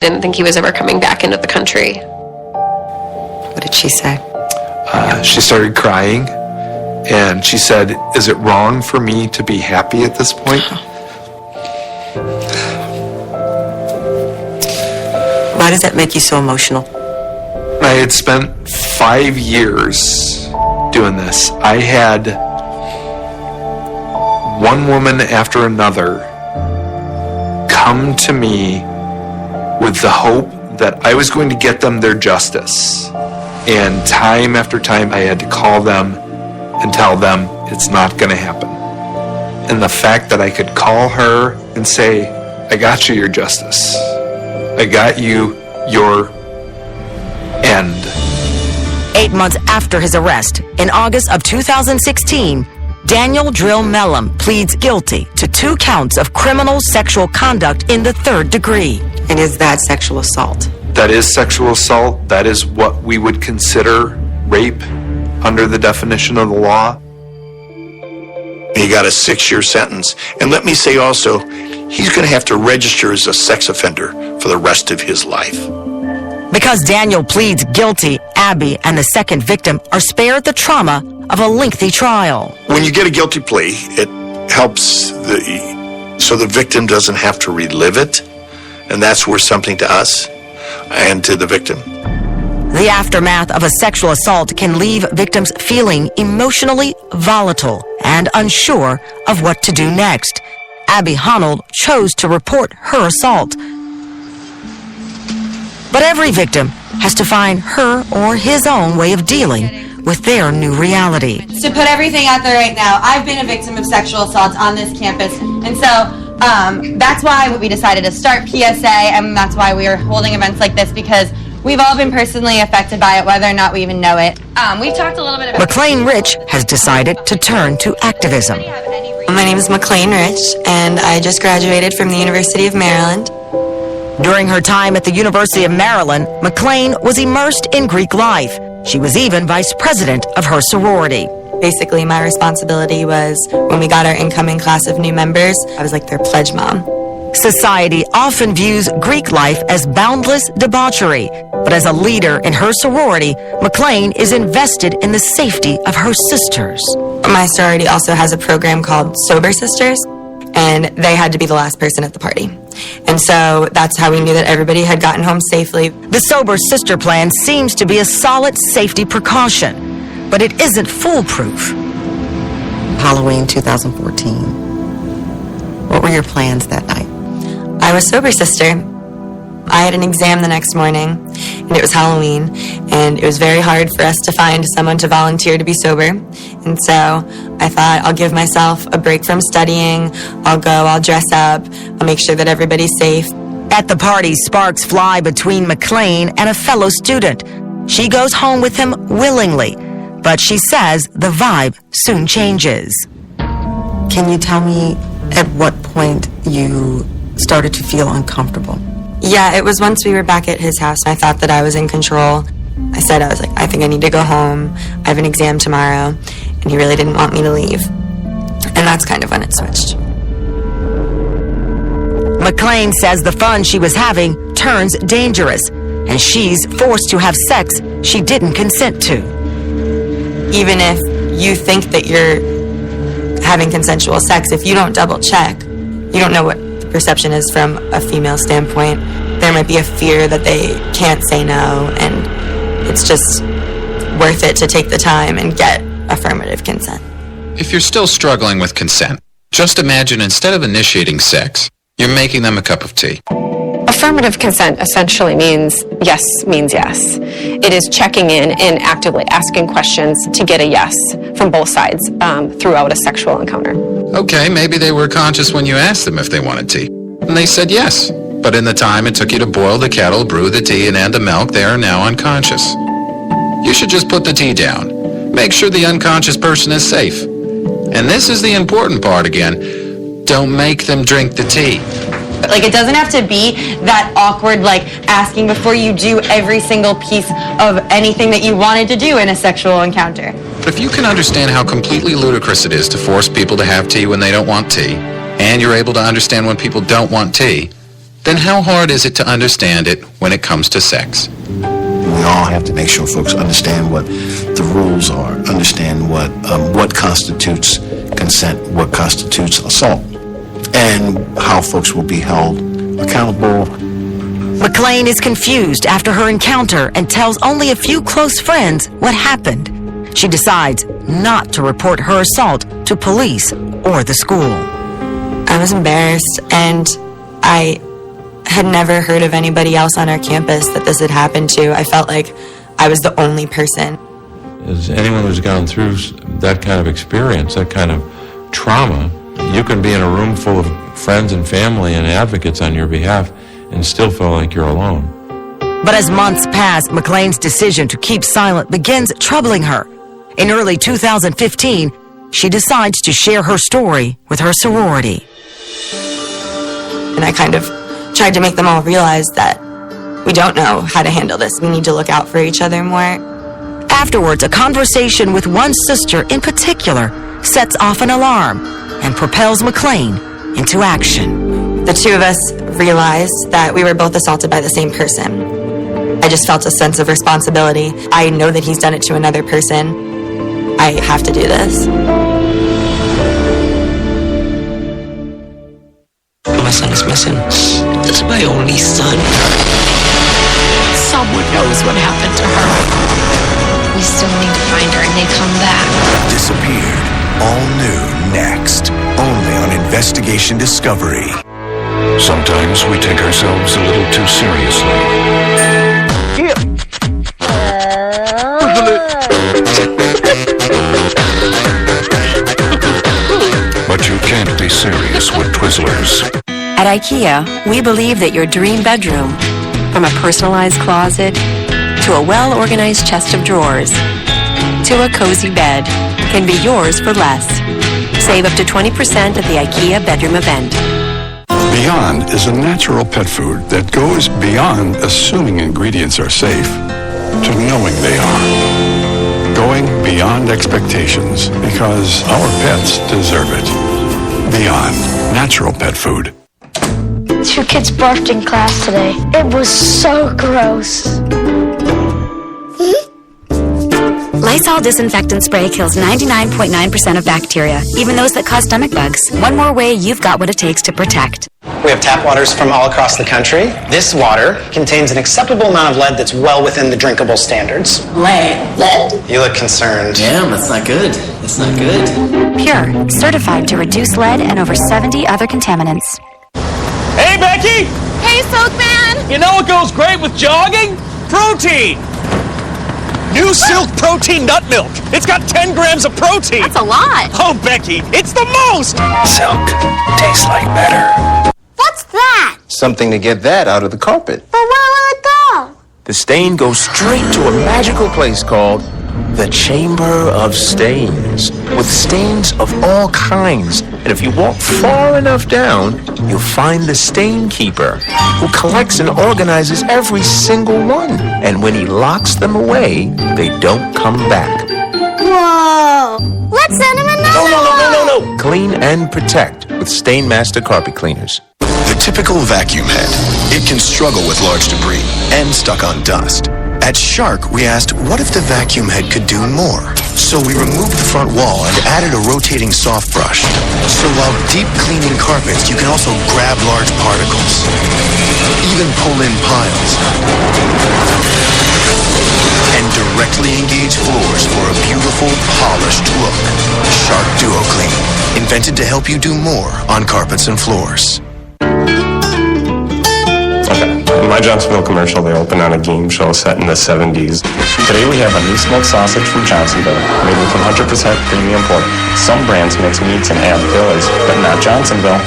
Didn't think he was ever coming back into the country. What did she say? She started crying, and she said, "Is it wrong for me to be happy at this point?" Why does that make you so emotional? I had spent 5 years doing this. I had one woman after another come to me with the hope that I was going to get them their justice. And time after time, I had to call them and tell them it's not going to happen. And the fact that I could call her and say, "I got you your justice. I got you your end." 8 months after his arrest, in August of 2016, Daniel Drill Mellum pleads guilty to 2 counts of criminal sexual conduct in the 3rd degree. And is that sexual assault? That is sexual assault. That is what we would consider rape under the definition of the law. He got a 6-year sentence. And let me say also, he's going to have to register as a sex offender for the rest of his life. Because Daniel pleads guilty, Abby and the second victim are spared the trauma of a lengthy trial. When you get a guilty plea, it helps so the victim doesn't have to relive it. And that's worth something to us and to the victim. The aftermath of a sexual assault can leave victims feeling emotionally volatile and unsure of what to do next. Abby Honnold chose to report her assault. But every victim has to find her or his own way of dealing with their new reality. To put everything out there right now, I've been a victim of sexual assault on this campus, and so that's why we decided to start PSA, and that's why we are holding events like this, because we've all been personally affected by it, whether or not we even know it. We've talked a little bit about... McLean Rich has decided to turn to activism. My name is McLean Rich, and I just graduated from the University of Maryland. During her time at the University of Maryland, McLean was immersed in Greek life. She was even vice president of her sorority. Basically, my responsibility was, when we got our incoming class of new members, I was like their pledge mom. Society often views Greek life as boundless debauchery, but as a leader in her sorority, McLean is invested in the safety of her sisters. My sorority also has a program called Sober Sisters, and they had to be the last person at the party. And so that's how we knew that everybody had gotten home safely. The Sober Sister Plan seems to be a solid safety precaution, but it isn't foolproof. Halloween 2014. What were your plans that night? I was Sober Sister. I had an exam the next morning, and it was Halloween, and it was very hard for us to find someone to volunteer to be sober. And so I thought, I'll give myself a break from studying. I'll go, I'll dress up, I'll make sure that everybody's safe. At the party, sparks fly between McLean and a fellow student. She goes home with him willingly, but she says the vibe soon changes. Can you tell me at what point you started to feel uncomfortable? Yeah, it was once we were back at his house. I thought that I was in control. I think I need to go home. I have an exam tomorrow. And he really didn't want me to leave. And that's kind of when it switched. McLean says the fun she was having turns dangerous, and she's forced to have sex she didn't consent to. Even if you think that you're having consensual sex, if you don't double check, you don't know what perception is from a female standpoint. There might be a fear that they can't say no, and it's just worth it to take the time and get affirmative consent. If you're still struggling with consent, just imagine instead of initiating sex, you're making them a cup of tea. Affirmative consent essentially means yes. It is checking in and actively asking questions to get a yes from both sides throughout a sexual encounter. Okay, maybe they were conscious when you asked them if they wanted tea, and they said yes. But in the time it took you to boil the kettle, brew the tea, and add the milk, they are now unconscious. You should just put the tea down. Make sure the unconscious person is safe. And this is the important part again. Don't make them drink the tea. Like, it doesn't have to be that awkward, like, asking before you do every single piece of anything that you wanted to do in a sexual encounter. But if you can understand how completely ludicrous it is to force people to have tea when they don't want tea, and you're able to understand when people don't want tea, then how hard is it to understand it when it comes to sex? We all have to make sure folks understand what the rules are, understand what constitutes consent, what constitutes assault, and how folks will be held accountable. McLean is confused after her encounter and tells only a few close friends what happened. She decides not to report her assault to police or the school. I was embarrassed, and I had never heard of anybody else on our campus that this had happened to. I felt like I was the only person. As anyone who's gone through that kind of experience, that kind of trauma, you can be in a room full of friends and family and advocates on your behalf and still feel like you're alone. But as months pass, McLean's decision to keep silent begins troubling her. In early 2015, she decides to share her story with her sorority. And I kind of tried to make them all realize that we don't know how to handle this. We need to look out for each other more. Afterwards, a conversation with one sister in particular sets off an alarm and propels McLean into action. The two of us realized that we were both assaulted by the same person. I just felt a sense of responsibility. I know that he's done it to another person. I have to do this. My son is missing. That's my only son. Someone knows what happened to her. We still need to find her and they come back. Disappeared. All new next. Only on Investigation Discovery. Sometimes we take ourselves a little too seriously. But you can't be serious with Twizzlers. At IKEA, we believe that your dream bedroom, from a personalized closet to a well-organized chest of drawers to a cozy bed, can be yours for less. Save up to 20% at the IKEA bedroom event. Beyond is a natural pet food that goes beyond assuming ingredients are safe to knowing they are. Going beyond expectations because our pets deserve it. Beyond, natural pet food. 2 kids barfed in class today. It was so gross. Lysol disinfectant spray kills 99.9% of bacteria, even those that cause stomach bugs. One more way you've got what it takes to protect. We have tap waters from all across the country. This water contains an acceptable amount of lead that's well within the drinkable standards. Lead? You look concerned. Damn, that's not good. That's not good. Pure, certified to reduce lead and over 70 other contaminants. Hey, Becky! Hey, Silkman! You know what goes great with jogging? Protein! New Silk Protein Nut Milk. It's got 10 grams of protein. That's a lot. Oh, Becky, it's the most! Silk tastes like better. What's that? Something to get that out of the carpet. But where will it go? The stain goes straight to a magical place called the Chamber of Stains, with stains of all kinds. And if you walk far enough down, you'll find the stain keeper, who collects and organizes every single one. And when he locks them away, they don't come back. Whoa! Let's send him another one! No. Clean and protect with Stain Master Carpet Cleaners. The typical vacuum head. It can struggle with large debris and stuck on dust. At Shark, we asked, what if the vacuum head could do more? So we removed the front wall and added a rotating soft brush. So while deep cleaning carpets, you can also grab large particles, even pull in piles, and directly engage floors for a beautiful, polished look. Shark Duo Clean, invented to help you do more on carpets and floors. In my Johnsonville commercial, they opened on a game show set in the 70s. Today we have a new smoked sausage from Johnsonville, made with 100% premium pork. Some brands mix meats and add fillers, but not Johnsonville.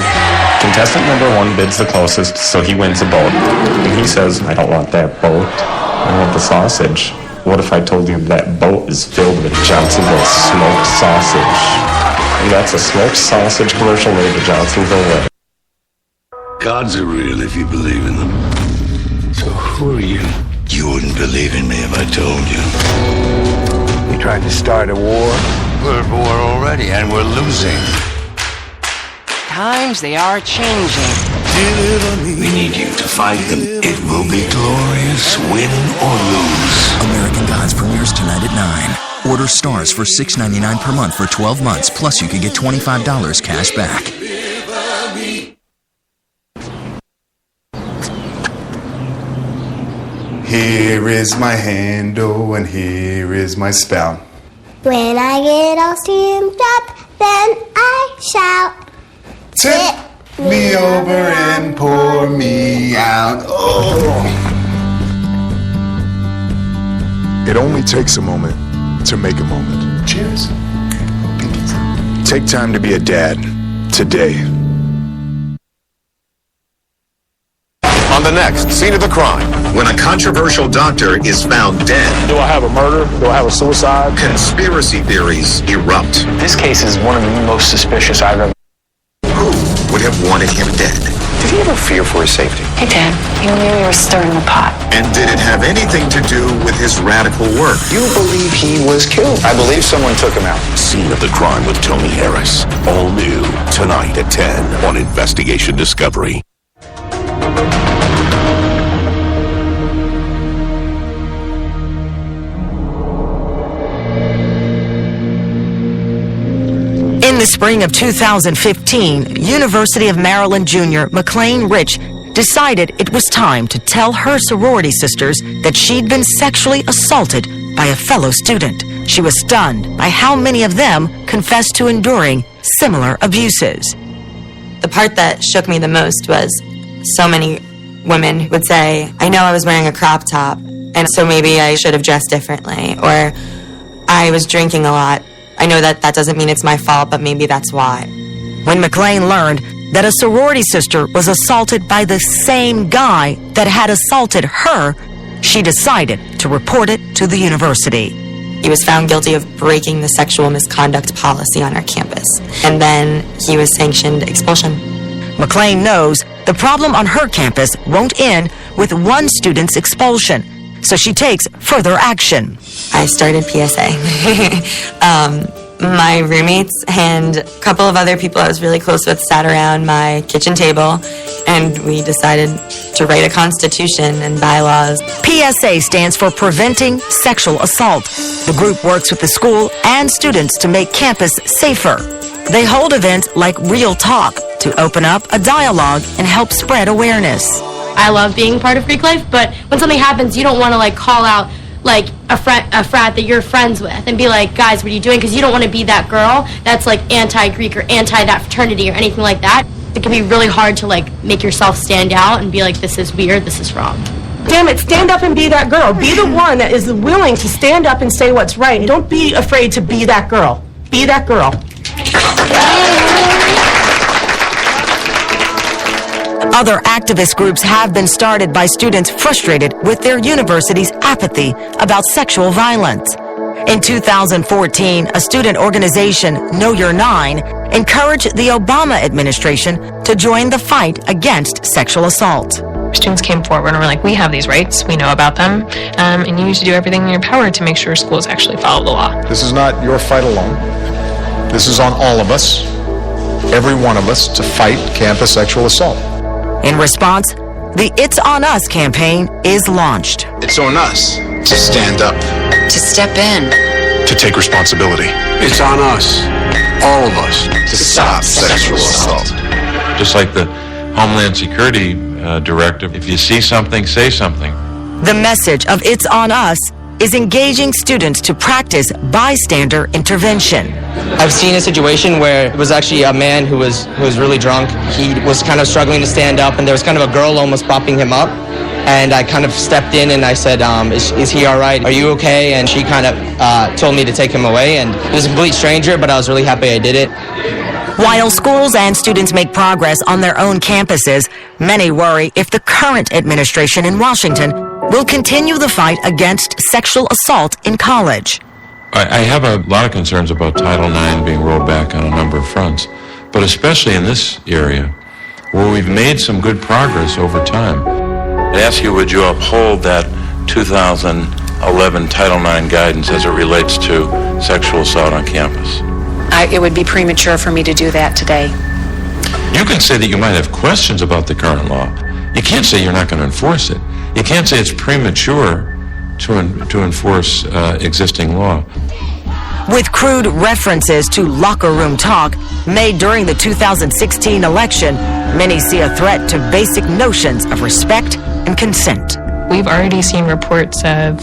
Contestant number 1 bids the closest, so he wins a boat. And he says, I don't want that boat, I want the sausage. What if I told you that boat is filled with Johnsonville smoked sausage? And that's a smoked sausage commercial made the Johnsonville way. Gods are real if you believe in them. So who are you? You wouldn't believe in me if I told you. We tried to start a war. We're at war already, and we're losing. Times they are changing. We need you to fight them. It will be glorious, win or lose. American Gods premieres tonight at 9. Order stars for $6.99 per month for 12 months, plus you could get $25 cash back. Here is my handle and here is my spout. When I get all steamed up, then I shout. Tip me over and pour me out. Oh. It only takes a moment to make a moment. Cheers. Take time to be a dad today. On the next scene of the crime, when a controversial doctor is found dead. Do I have a murder? Do I have a suicide? Conspiracy theories erupt. This case is one of the most suspicious I've ever. Who would have wanted him dead? Did he ever fear for his safety? Hey, Dad. You knew you were stirring the pot. And did it have anything to do with his radical work? You believe he was killed? I believe someone took him out. Scene of the crime with Tony Harris. All new tonight at 10 on Investigation Discovery. In the spring of 2015, University of Maryland junior McLean Rich decided it was time to tell her sorority sisters that she'd been sexually assaulted by a fellow student. She was stunned by how many of them confessed to enduring similar abuses. The part that shook me the most was so many women would say, I know I was wearing a crop top, and so maybe I should have dressed differently, or I was drinking a lot. I know that doesn't mean it's my fault, but maybe that's why. When McLean learned that a sorority sister was assaulted by the same guy that had assaulted her, she decided to report it to the university. He was found guilty of breaking the sexual misconduct policy on our campus, and then he was sanctioned expulsion. McLean knows the problem on her campus won't end with one student's expulsion, so she takes further action. I started PSA. My roommates and a couple of other people I was really close with sat around my kitchen table, and we decided to write a constitution and bylaws. PSA stands for Preventing Sexual Assault. The group works with the school and students to make campus safer. They hold events like Real Talk to open up a dialogue and help spread awareness. I love being part of Greek life, but when something happens, you don't want to call out a frat that you're friends with and be like, guys, what are you doing? Because you don't want to be that girl that's anti-Greek or anti that fraternity or anything like that. It can be really hard to make yourself stand out and be like, this is weird, this is wrong. Damn it, stand up and be that girl. Be the one that is willing to stand up and say what's right. And don't be afraid to be that girl. Be that girl. Other activist groups have been started by students frustrated with their university's apathy about sexual violence. In 2014, a student organization, Know Your 9, encouraged the Obama administration to join the fight against sexual assault. Students came forward and were like, we have these rights, we know about them, and you need to do everything in your power to make sure schools actually follow the law. This is not your fight alone. This is on all of us, every one of us, to fight campus sexual assault. In response, the It's On Us campaign is launched. It's on us to stand up, To step in. to take responsibility. It's on us, all of us, to stop sexual assault. Just like the Homeland Security Directive, if you see something, say something. The message of It's On Us is engaging students to practice bystander intervention. I've seen a situation where it was actually a man who was really drunk. He was kind of struggling to stand up, and there was kind of a girl almost propping him up. And I kind of stepped in and I said, is he all right? Are you okay? And she kind of told me to take him away. And it was a complete stranger, but I was really happy I did it. While schools and students make progress on their own campuses, many worry if the current administration in Washington will continue the fight against sexual assault in college. I have a lot of concerns about Title IX being rolled back on a number of fronts, but especially in this area, where we've made some good progress over time. I ask you, would you uphold that 2011 Title IX guidance as it relates to sexual assault on campus? It would be premature for me to do that today. You can say that you might have questions about the current law. You can't say you're not going to enforce it. You can't say it's premature to enforce existing law. With crude references to locker room talk made during the 2016 election, many see a threat to basic notions of respect and consent. We've already seen reports of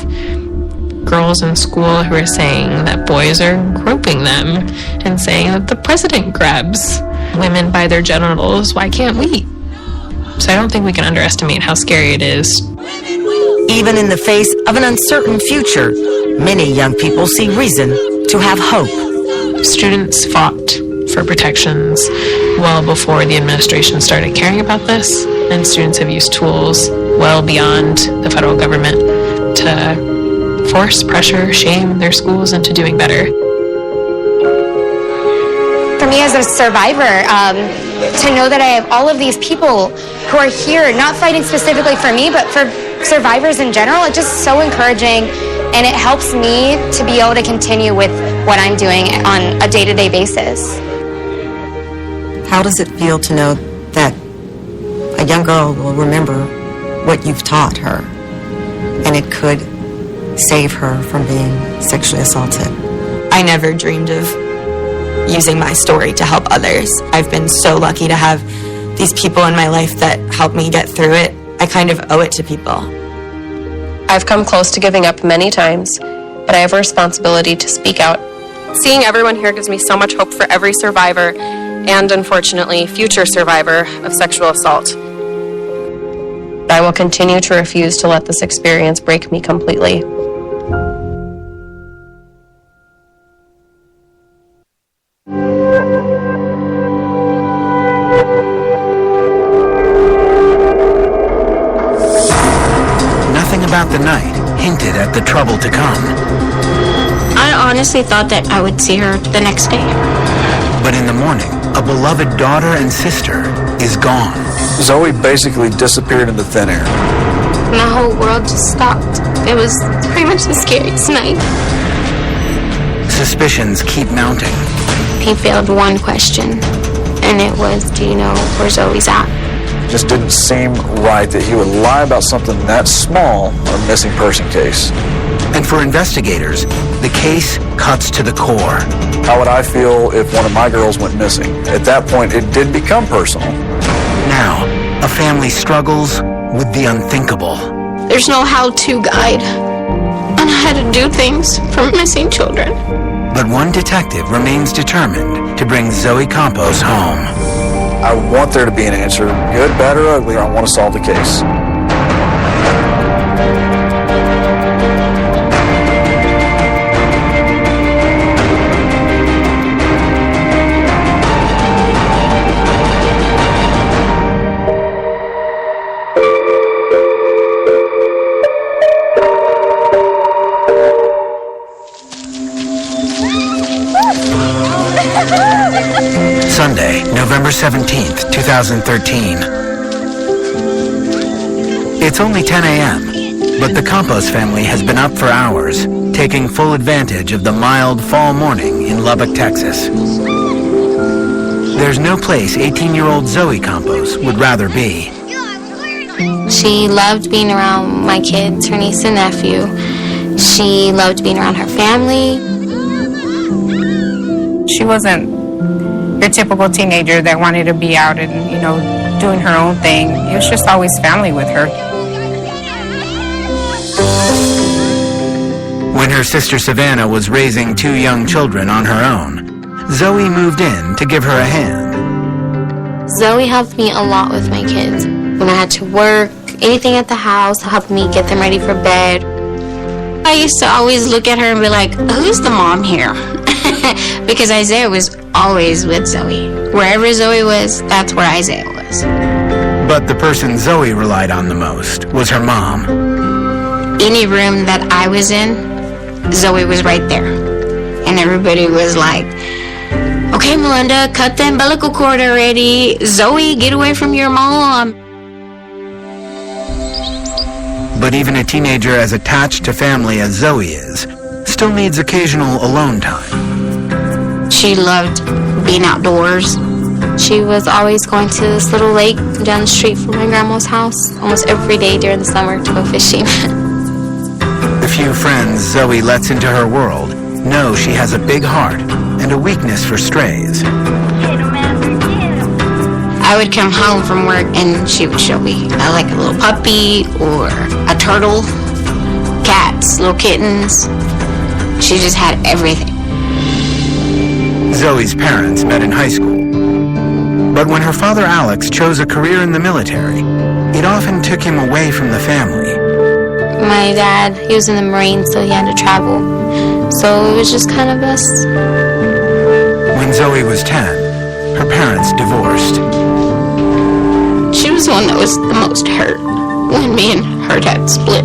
girls in school who are saying that boys are groping them and saying that the president grabs women by their genitals. Why can't we? So I don't think we can underestimate how scary it is. Even in the face of an uncertain future, many young people see reason to have hope. Students fought for protections well before the administration started caring about this, and students have used tools well beyond the federal government to force, pressure, shame their schools into doing better. For me as a survivor, to know that I have all of these people who are here, not fighting specifically for me, but for survivors in general, it's just so encouraging, and it helps me to be able to continue with what I'm doing on a day-to-day basis. How does it feel to know that a young girl will remember what you've taught her, and it could save her from being sexually assaulted? I never dreamed of using my story to help others. I've been so lucky to have these people in my life that help me get through it. I kind of owe it to people. I've come close to giving up many times, but I have a responsibility to speak out. Seeing everyone here gives me so much hope for every survivor and, unfortunately, future survivor of sexual assault. I will continue to refuse to let this experience break me completely. Nothing about the night hinted at the trouble to come. I honestly thought that I would see her the next day. But in the morning, a beloved daughter and sister is gone. Zoe basically disappeared into thin air. My whole world just stopped. It was pretty much the scariest night. Suspicions keep mounting. He failed one question, and it was, do you know where Zoe's at? Just didn't seem right that he would lie about something that small on a missing person case. And for investigators, the case cuts to the core. How would I feel if one of my girls went missing? At that point, it did become personal. Now, a family struggles with the unthinkable. There's no how-to guide on how to do things for missing children. But one detective remains determined to bring Zoe Campos home. I want there to be an answer, good, bad, or ugly. I want to solve the case. Sunday, November 17th, 2013. It's only 10 a.m., but the Campos family has been up for hours, taking full advantage of the mild fall morning in Lubbock, Texas. There's no place 18-year-old Zoe Campos would rather be. She loved being around my kids, her niece and nephew. She loved being around her family. She wasn't your typical teenager that wanted to be out and, doing her own thing. It was just always family with her. When her sister Savannah was raising 2 young children on her own, Zoe moved in to give her a hand. Zoe helped me a lot with my kids. When I had to work, anything at the house, helped me get them ready for bed. I used to always look at her and be like, who's the mom here? Because Isaiah was always with Zoe. Wherever Zoe was, that's where Isaiah was. But the person Zoe relied on the most was her mom. Any room that I was in, Zoe was right there. And everybody was like, okay, Melinda, cut the umbilical cord already. Zoe, get away from your mom. But even a teenager as attached to family as Zoe is, still needs occasional alone time. She loved being outdoors. She was always going to this little lake down the street from my grandma's house almost every day during the summer to go fishing. The few friends Zoe lets into her world know she has a big heart and a weakness for strays. I would come home from work and she would show me like a little puppy or a turtle, cats, little kittens. She just had everything. Zoe's parents met in high school. But when her father Alex chose a career in the military, it often took him away from the family. My dad, he was in the Marines, so he had to travel. So it was just kind of us. When Zoe was 10, her parents divorced. She was the one that was the most hurt when me and her dad split.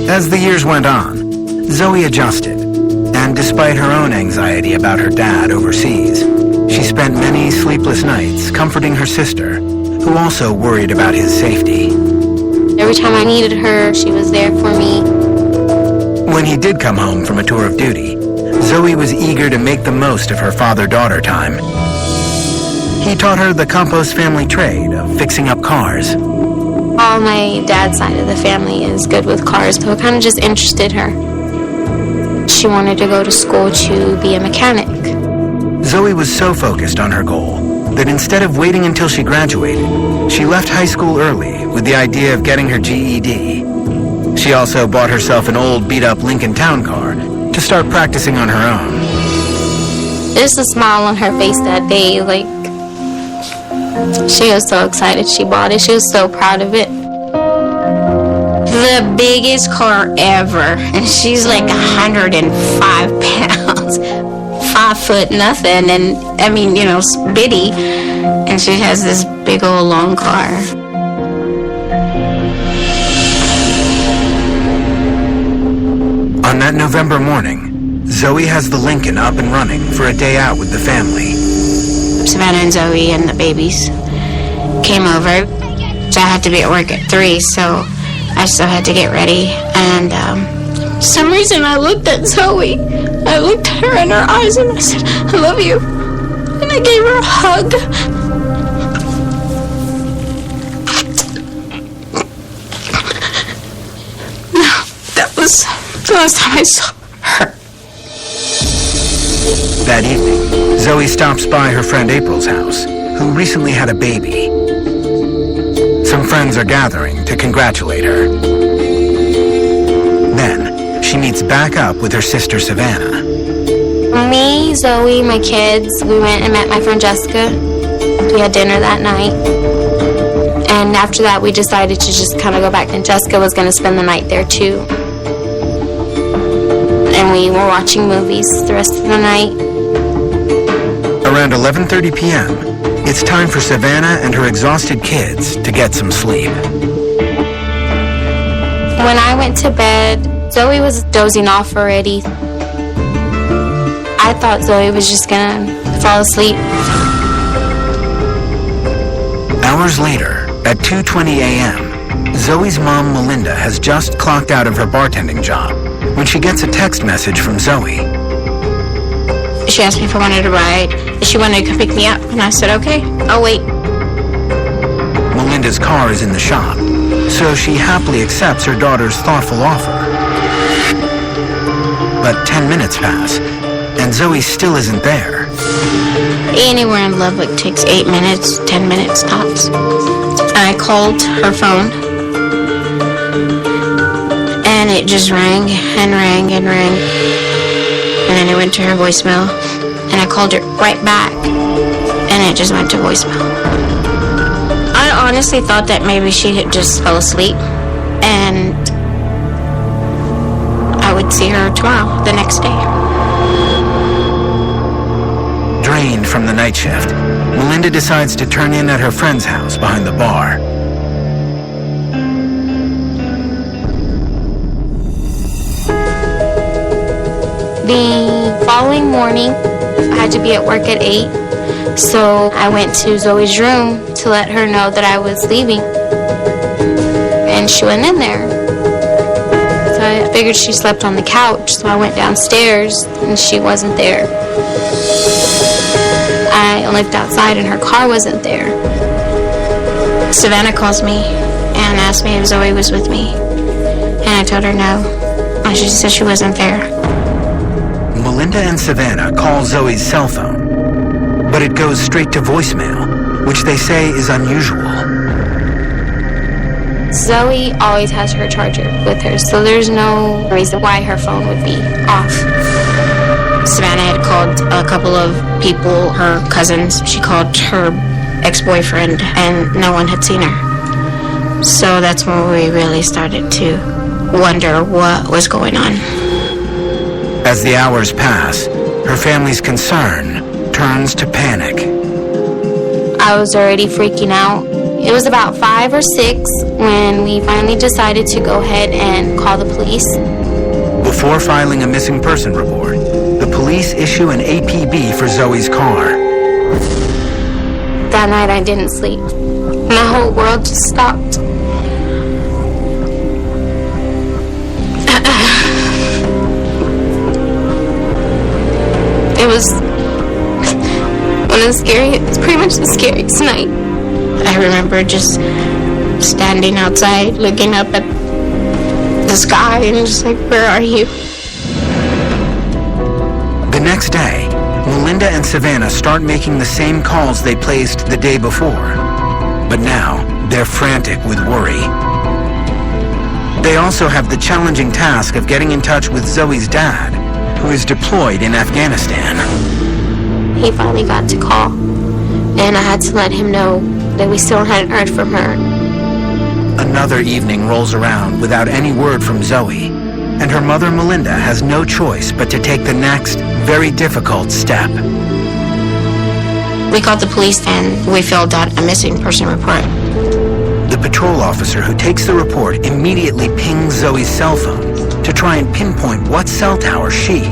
As the years went on, Zoe adjusted, and despite her own anxiety about her dad overseas, she spent many sleepless nights comforting her sister, who also worried about his safety. Every time I needed her, she was there for me. When he did come home from a tour of duty, Zoe was eager to make the most of her father-daughter time. He taught her the Campos family trade of fixing up cars. All my dad's side of the family is good with cars, so it kind of just interested her. She wanted to go to school to be a mechanic. Zoe was so focused on her goal that instead of waiting until she graduated, she left high school early with the idea of getting her GED. She also bought herself an old beat-up Lincoln Town car to start practicing on her own. There's a smile on her face that day, like, she was so excited she bought it. She was so proud of it. The biggest car ever, and she's like 105 pounds. 5 foot nothing, and I mean, you know, bitty, and she has this big old long car. On that November morning, Zoe has the Lincoln up and running for a day out with the family. Savannah and Zoe and the babies came over. So I had to be at work at 3, so I still had to get ready, and for some reason I looked at Zoe. I looked at her in her eyes and I said, I love you. And I gave her a hug. That was the last time I saw her. That evening, Zoe stops by her friend April's house, who recently had a baby. Some friends are gathering to congratulate her. Then, she meets back up with her sister Savannah. Me, Zoe, my kids, we went and met my friend Jessica. We had dinner that night. And after that, we decided to just kind of go back, and Jessica was going to spend the night there too. And we were watching movies the rest of the night. Around 11:30 p.m., it's time for Savannah and her exhausted kids to get some sleep. When I went to bed, Zoe was dozing off already. I thought Zoe was just gonna fall asleep. Hours later, at 2:20 a.m., Zoe's mom, Melinda, has just clocked out of her bartending job when she gets a text message from Zoe. She asked me if I wanted to ride. She wanted to come pick me up, and I said, okay, I'll wait. Melinda's car is in the shop, so she happily accepts her daughter's thoughtful offer. But 10 minutes pass, and Zoe still isn't there. Anywhere in Lubbock takes 8 minutes, 10 minutes tops. I called her phone, and it just rang and rang and rang. And then it went to her voicemail, and I called her right back, and it just went to voicemail. I honestly thought that maybe she had just fell asleep, and I would see her tomorrow, the next day. Drained from the night shift, Melinda decides to turn in at her friend's house behind the bar. The following morning, I had to be at work at 8, so I went to Zoe's room to let her know that I was leaving. And she went in there. So I figured she slept on the couch, so I went downstairs, and she wasn't there. I and looked outside and her car wasn't there. Savannah calls me and asked me if Zoe was with me. And I told her no. And she said she wasn't there. Melinda and Savannah call Zoe's cell phone, but it goes straight to voicemail, which they say is unusual. Zoe always has her charger with her, so there's no reason why her phone would be off. Savannah had called a couple of people, her cousins. She called her ex-boyfriend, and no one had seen her. So that's when we really started to wonder what was going on. As the hours pass, her family's concern turns to panic. I was already freaking out. It was about 5 or 6 when we finally decided to go ahead and call the police. Before filing a missing person report, the police issue an APB for Zoe's car. That night I didn't sleep. My whole world just stopped. It was pretty much the scariest night. I remember just standing outside, looking up at the sky and just like, where are you? The next day, Melinda and Savannah start making the same calls they placed the day before. But now, they're frantic with worry. They also have the challenging task of getting in touch with Zoe's dad, who is deployed in Afghanistan. He finally got to call, and I had to let him know that we still hadn't heard from her. Another evening rolls around without any word from Zoe, and her mother Melinda has no choice but to take the next, very difficult step. We called the police and we filled out a missing person report. The patrol officer who takes the report immediately pings Zoe's cell phone to try and pinpoint what cell tower she,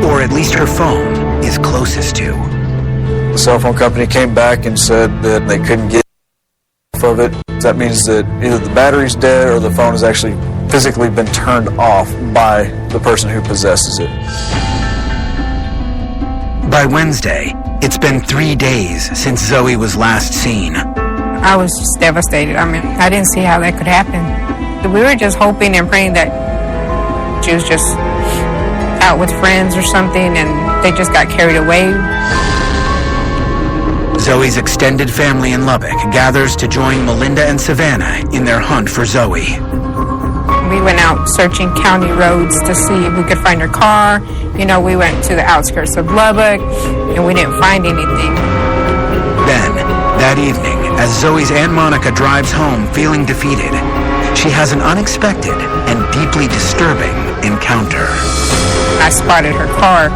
or at least her phone, is closest to. The cell phone company came back and said that they couldn't get of it. That means that either the battery's dead or the phone has actually physically been turned off by the person who possesses it. By Wednesday, it's been 3 days since Zoe was last seen. I was just devastated. I mean, I didn't see how that could happen. We were just hoping and praying that she was just out with friends or something and they just got carried away. Zoe's extended family in Lubbock gathers to join Melinda and Savannah in their hunt for Zoe. We went out searching county roads to see if we could find her car. You know, we went to the outskirts of Lubbock and we didn't find anything. Then, that evening, as Zoe's Aunt Monica drives home feeling defeated, she has an unexpected and deeply disturbing encounter. I spotted her car.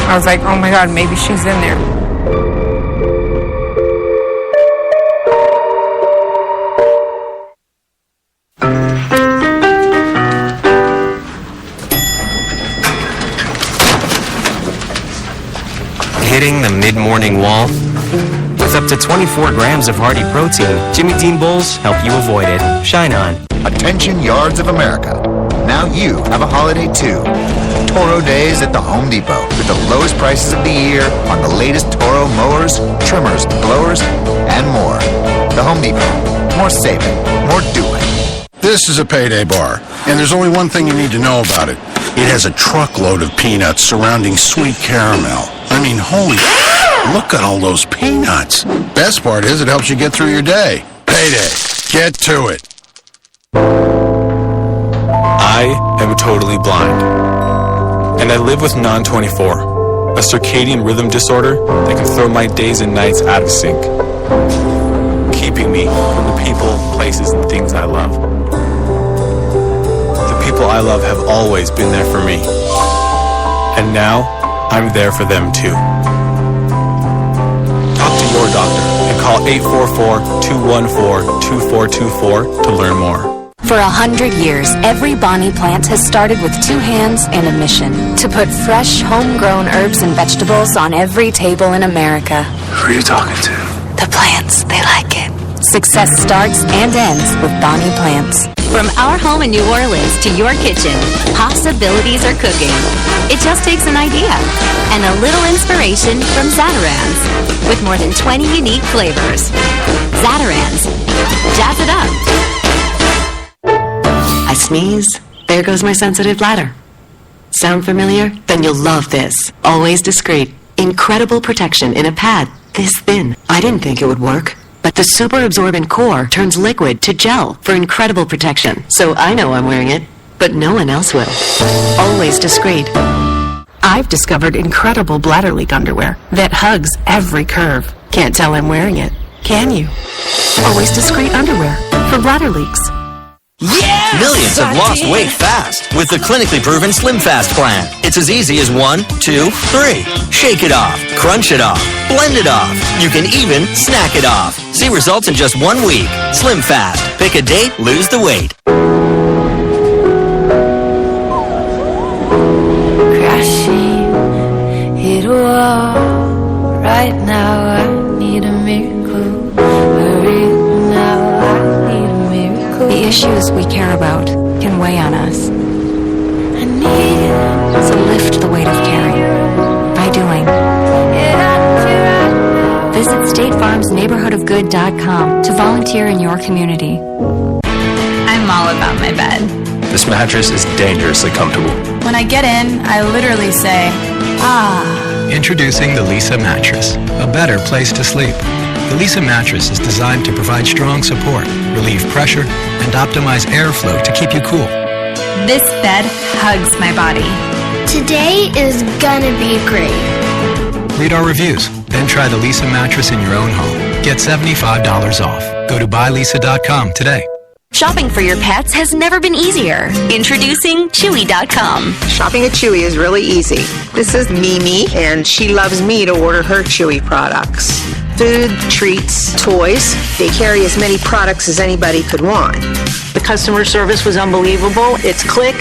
I was like, oh my God, maybe she's in there. Hitting the mid-morning wall? With up to 24 grams of hearty protein, Jimmy Dean Bowls help you avoid it. Shine on. Attention Yards of America. Now you have a holiday too. Toro Days at the Home Depot with the lowest prices of the year on the latest Toro mowers, trimmers, blowers, and more. The Home Depot. More saving, more doing. This is a payday bar, and there's only one thing you need to know about it. It has a truckload of peanuts surrounding sweet caramel. I mean, holy look at all those peanuts. Best part is it helps you get through your day. Payday. Get to it. I am totally blind. And I live with non-24, a circadian rhythm disorder that can throw my days and nights out of sync, keeping me from the people, places, and things I love. The people I love have always been there for me. And now, I'm there for them too. Talk to your doctor and call 844-214-2424 to learn more. For 100 years, every Bonnie plant has started with 2 hands and a mission: to put fresh, homegrown herbs and vegetables on every table in America. Who are you talking to? The plants, they like it. Success starts and ends with Bonnie plants. From our home in New Orleans to your kitchen, possibilities are cooking. It just takes an idea and a little inspiration from Zatarans, with more than 20 unique flavors. Zatarans, jazz it up. I sneeze, there goes my sensitive bladder. Sound familiar? Then you'll love this. Always discreet. Incredible protection in a pad this thin. I didn't think it would work, but the super absorbent core turns liquid to gel for incredible protection. So I know I'm wearing it, but no one else will. Always discreet. I've discovered incredible bladder leak underwear that hugs every curve. Can't tell I'm wearing it, can you? Always discreet underwear for bladder leaks. Yes! Millions have lost weight fast with the clinically proven Slim Fast plan. It's as easy as 1, 2, 3. Shake it off, crunch it off, blend it off. You can even snack it off. See results in just 1 week. Slim Fast. Pick a date, lose the weight. Crashing, hit a wall. Right now I need a miracle. Hurry now, I need a miracle. The issues we care about can weigh on us. I need So lift the weight of caring by doing. Visit StateFarmsNeighborhoodofGood.com to volunteer in your community. I'm all about my bed. This mattress is dangerously comfortable. When I get in, I literally say, ah. Introducing the Lisa mattress, a better place to sleep. The Lisa mattress is designed to provide strong support, relieve pressure, and optimize airflow to keep you cool. This bed hugs my body. Today is gonna be great. Read our reviews, then try the Lisa mattress in your own home. Get $75 off. Go to buylisa.com today. Shopping for your pets has never been easier. Introducing Chewy.com. Shopping at Chewy is really easy. This is Mimi, and she loves me to order her Chewy products. Food, treats, toys. They carry as many products as anybody could want. The customer service was unbelievable. It's click,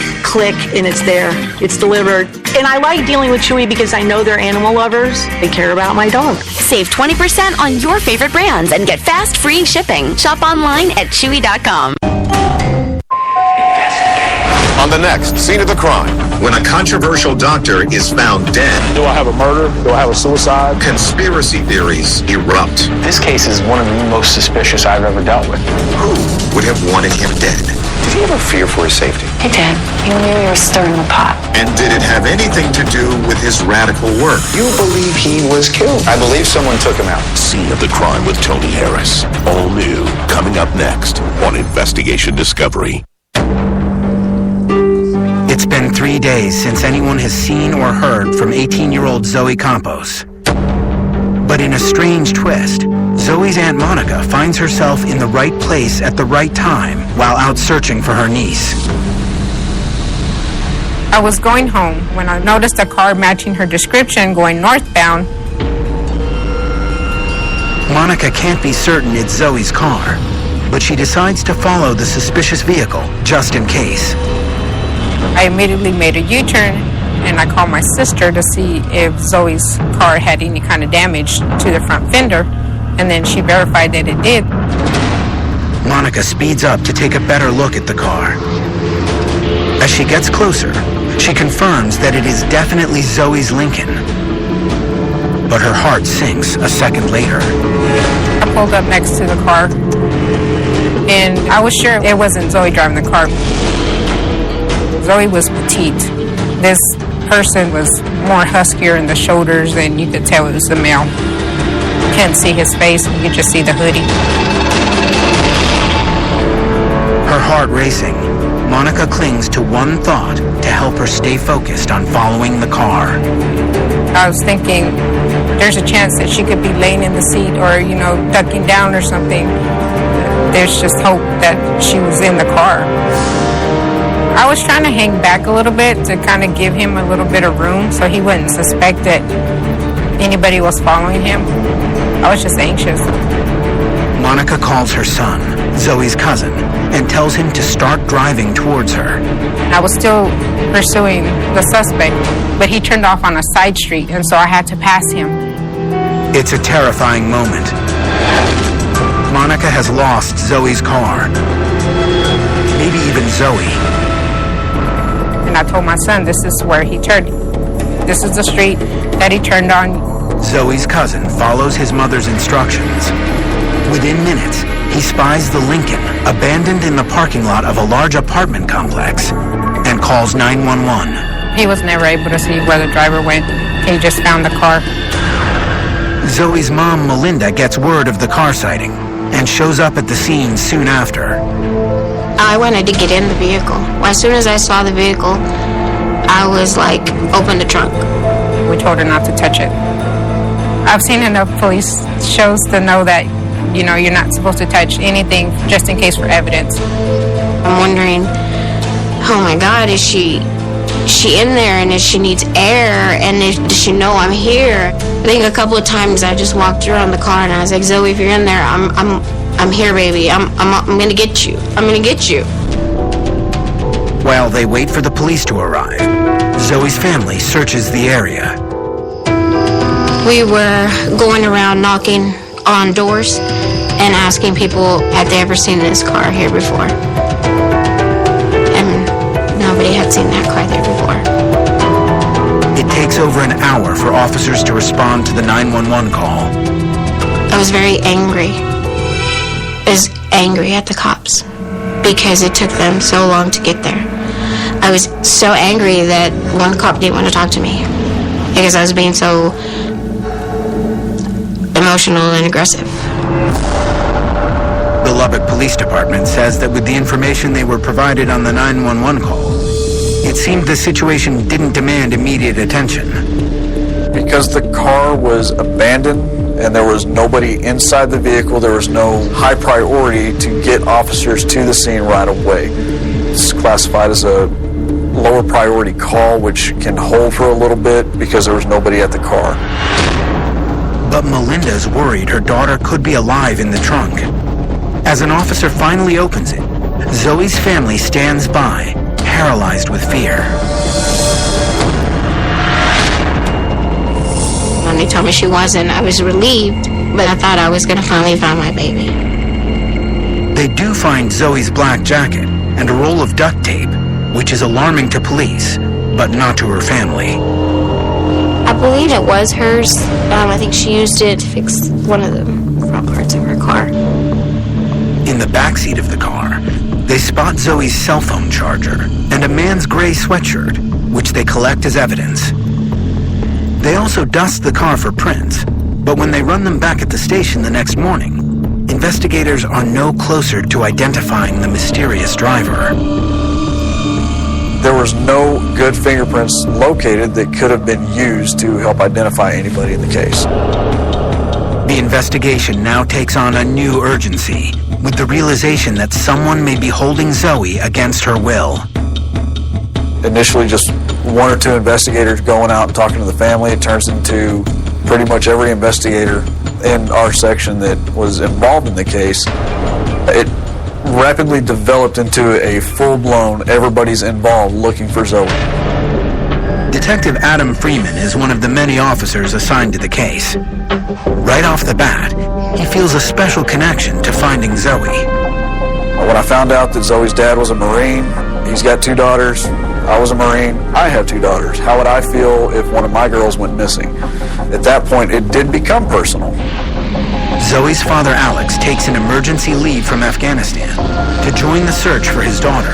and it's there. It's delivered. And I like dealing with Chewy because I know they're animal lovers. They care about my dog. Save 20% on your favorite brands and get fast, free shipping. Shop online at Chewy.com. On the next scene of the crime, when a controversial doctor is found dead. Do I have a murder? Do I have a suicide? Conspiracy theories erupt. This case is one of the most suspicious I've ever dealt with. Who would have wanted him dead? Did he ever fear for his safety? Hey, Dad, you knew you were stirring the pot. And did it have anything to do with his radical work? You believe he was killed? I believe someone took him out. Scene of the crime with Tony Harris. All new, coming up next on Investigation Discovery. It's been 3 days since anyone has seen or heard from 18-year-old Zoe Campos. But in a strange twist, Zoe's Aunt Monica finds herself in the right place at the right time while out searching for her niece. I was going home when I noticed a car matching her description going northbound. Monica can't be certain it's Zoe's car, but she decides to follow the suspicious vehicle just in case. I immediately made a U-turn and I called my sister to see if Zoe's car had any kind of damage to the front fender, and then she verified that it did. Monica speeds up to take a better look at the car. As she gets closer, she confirms that it is definitely Zoe's Lincoln. But her heart sinks a second later. I pulled up next to the car and I was sure it wasn't Zoe driving the car. Zoe was petite. This person was more huskier in the shoulders, and you could tell it was a male. You couldn't see his face, you could just see the hoodie. Her heart racing, Monica clings to one thought to help her stay focused on following the car. I was thinking there's a chance that she could be laying in the seat or, ducking down or something. There's just hope that she was in the car. I was trying to hang back a little bit to kind of give him a little bit of room so he wouldn't suspect that anybody was following him. I was just anxious. Monica calls her son, Zoe's cousin, and tells him to start driving towards her. I was still pursuing the suspect, but he turned off on a side street, and so I had to pass him. It's a terrifying moment. Monica has lost Zoe's car. maybe even Zoe. And I told my son, this is where he turned. This is the street that he turned on. Zoe's cousin follows his mother's instructions. Within minutes, he spies the Lincoln abandoned in the parking lot of a large apartment complex and calls 911. He was never able to see where the driver went. He just found the car. Zoe's mom, Melinda, gets word of the car sighting and shows up at the scene soon after. I wanted to get in the vehicle. As soon as I saw the vehicle, I was like, open the trunk. We told her not to touch it. I've seen enough police shows to know that, you know, you're not supposed to touch anything just in case for evidence. I'm wondering, oh my God, is she in there, and if she needs air, and does she know I'm here? I think a couple of times I just walked around the car and I was like, Zoe, if you're in there, I'm here, baby. I'm gonna get you. I'm gonna get you. While they wait for the police to arrive, Zoe's family searches the area. We were going around knocking on doors and asking people, had they ever seen this car here before? And nobody had seen that car there before. It takes over an hour for officers to respond to the 911 call. I was very angry. I was angry at the cops because it took them so long to get there. I was so angry that one cop didn't want to talk to me because I was being so emotional and aggressive. The Lubbock Police Department says that with the information they were provided on the 911 call, it seemed the situation didn't demand immediate attention. Because the car was abandoned and there was nobody inside the vehicle, there was no high priority to get officers to the scene right away. It's classified as a lower priority call, which can hold for a little bit because there was nobody at the car. But Melinda's worried her daughter could be alive in the trunk. As an officer finally opens it, Zoe's family stands by, paralyzed with fear. When they told me she wasn't, I was relieved, but I thought I was going to finally find my baby. They do find Zoe's black jacket and a roll of duct tape, which is alarming to police, but not to her family. I believe it was hers. I think she used it to fix one of the front parts of her car. In the backseat of the car, they spot Zoe's cell phone charger and a man's gray sweatshirt, which they collect as evidence. They also dust the car for prints, but when they run them back at the station the next morning, investigators are no closer to identifying the mysterious driver. There was no good fingerprints located that could have been used to help identify anybody in the case. The investigation now takes on a new urgency, with the realization that someone may be holding Zoe against her will. Initially, just one or two investigators going out and talking to the family. It turns into pretty much every investigator in our section that was involved in the case. It rapidly developed into a full-blown, everybody's involved looking for Zoe. Detective Adam Freeman is one of the many officers assigned to the case. Right off the bat, he feels a special connection to finding Zoe. When I found out that Zoe's dad was a Marine, he's got 2 daughters, I was a Marine, I have 2 daughters. How would I feel if one of my girls went missing? At that point, it did become personal. Zoe's father, Alex, takes an emergency leave from Afghanistan to join the search for his daughter,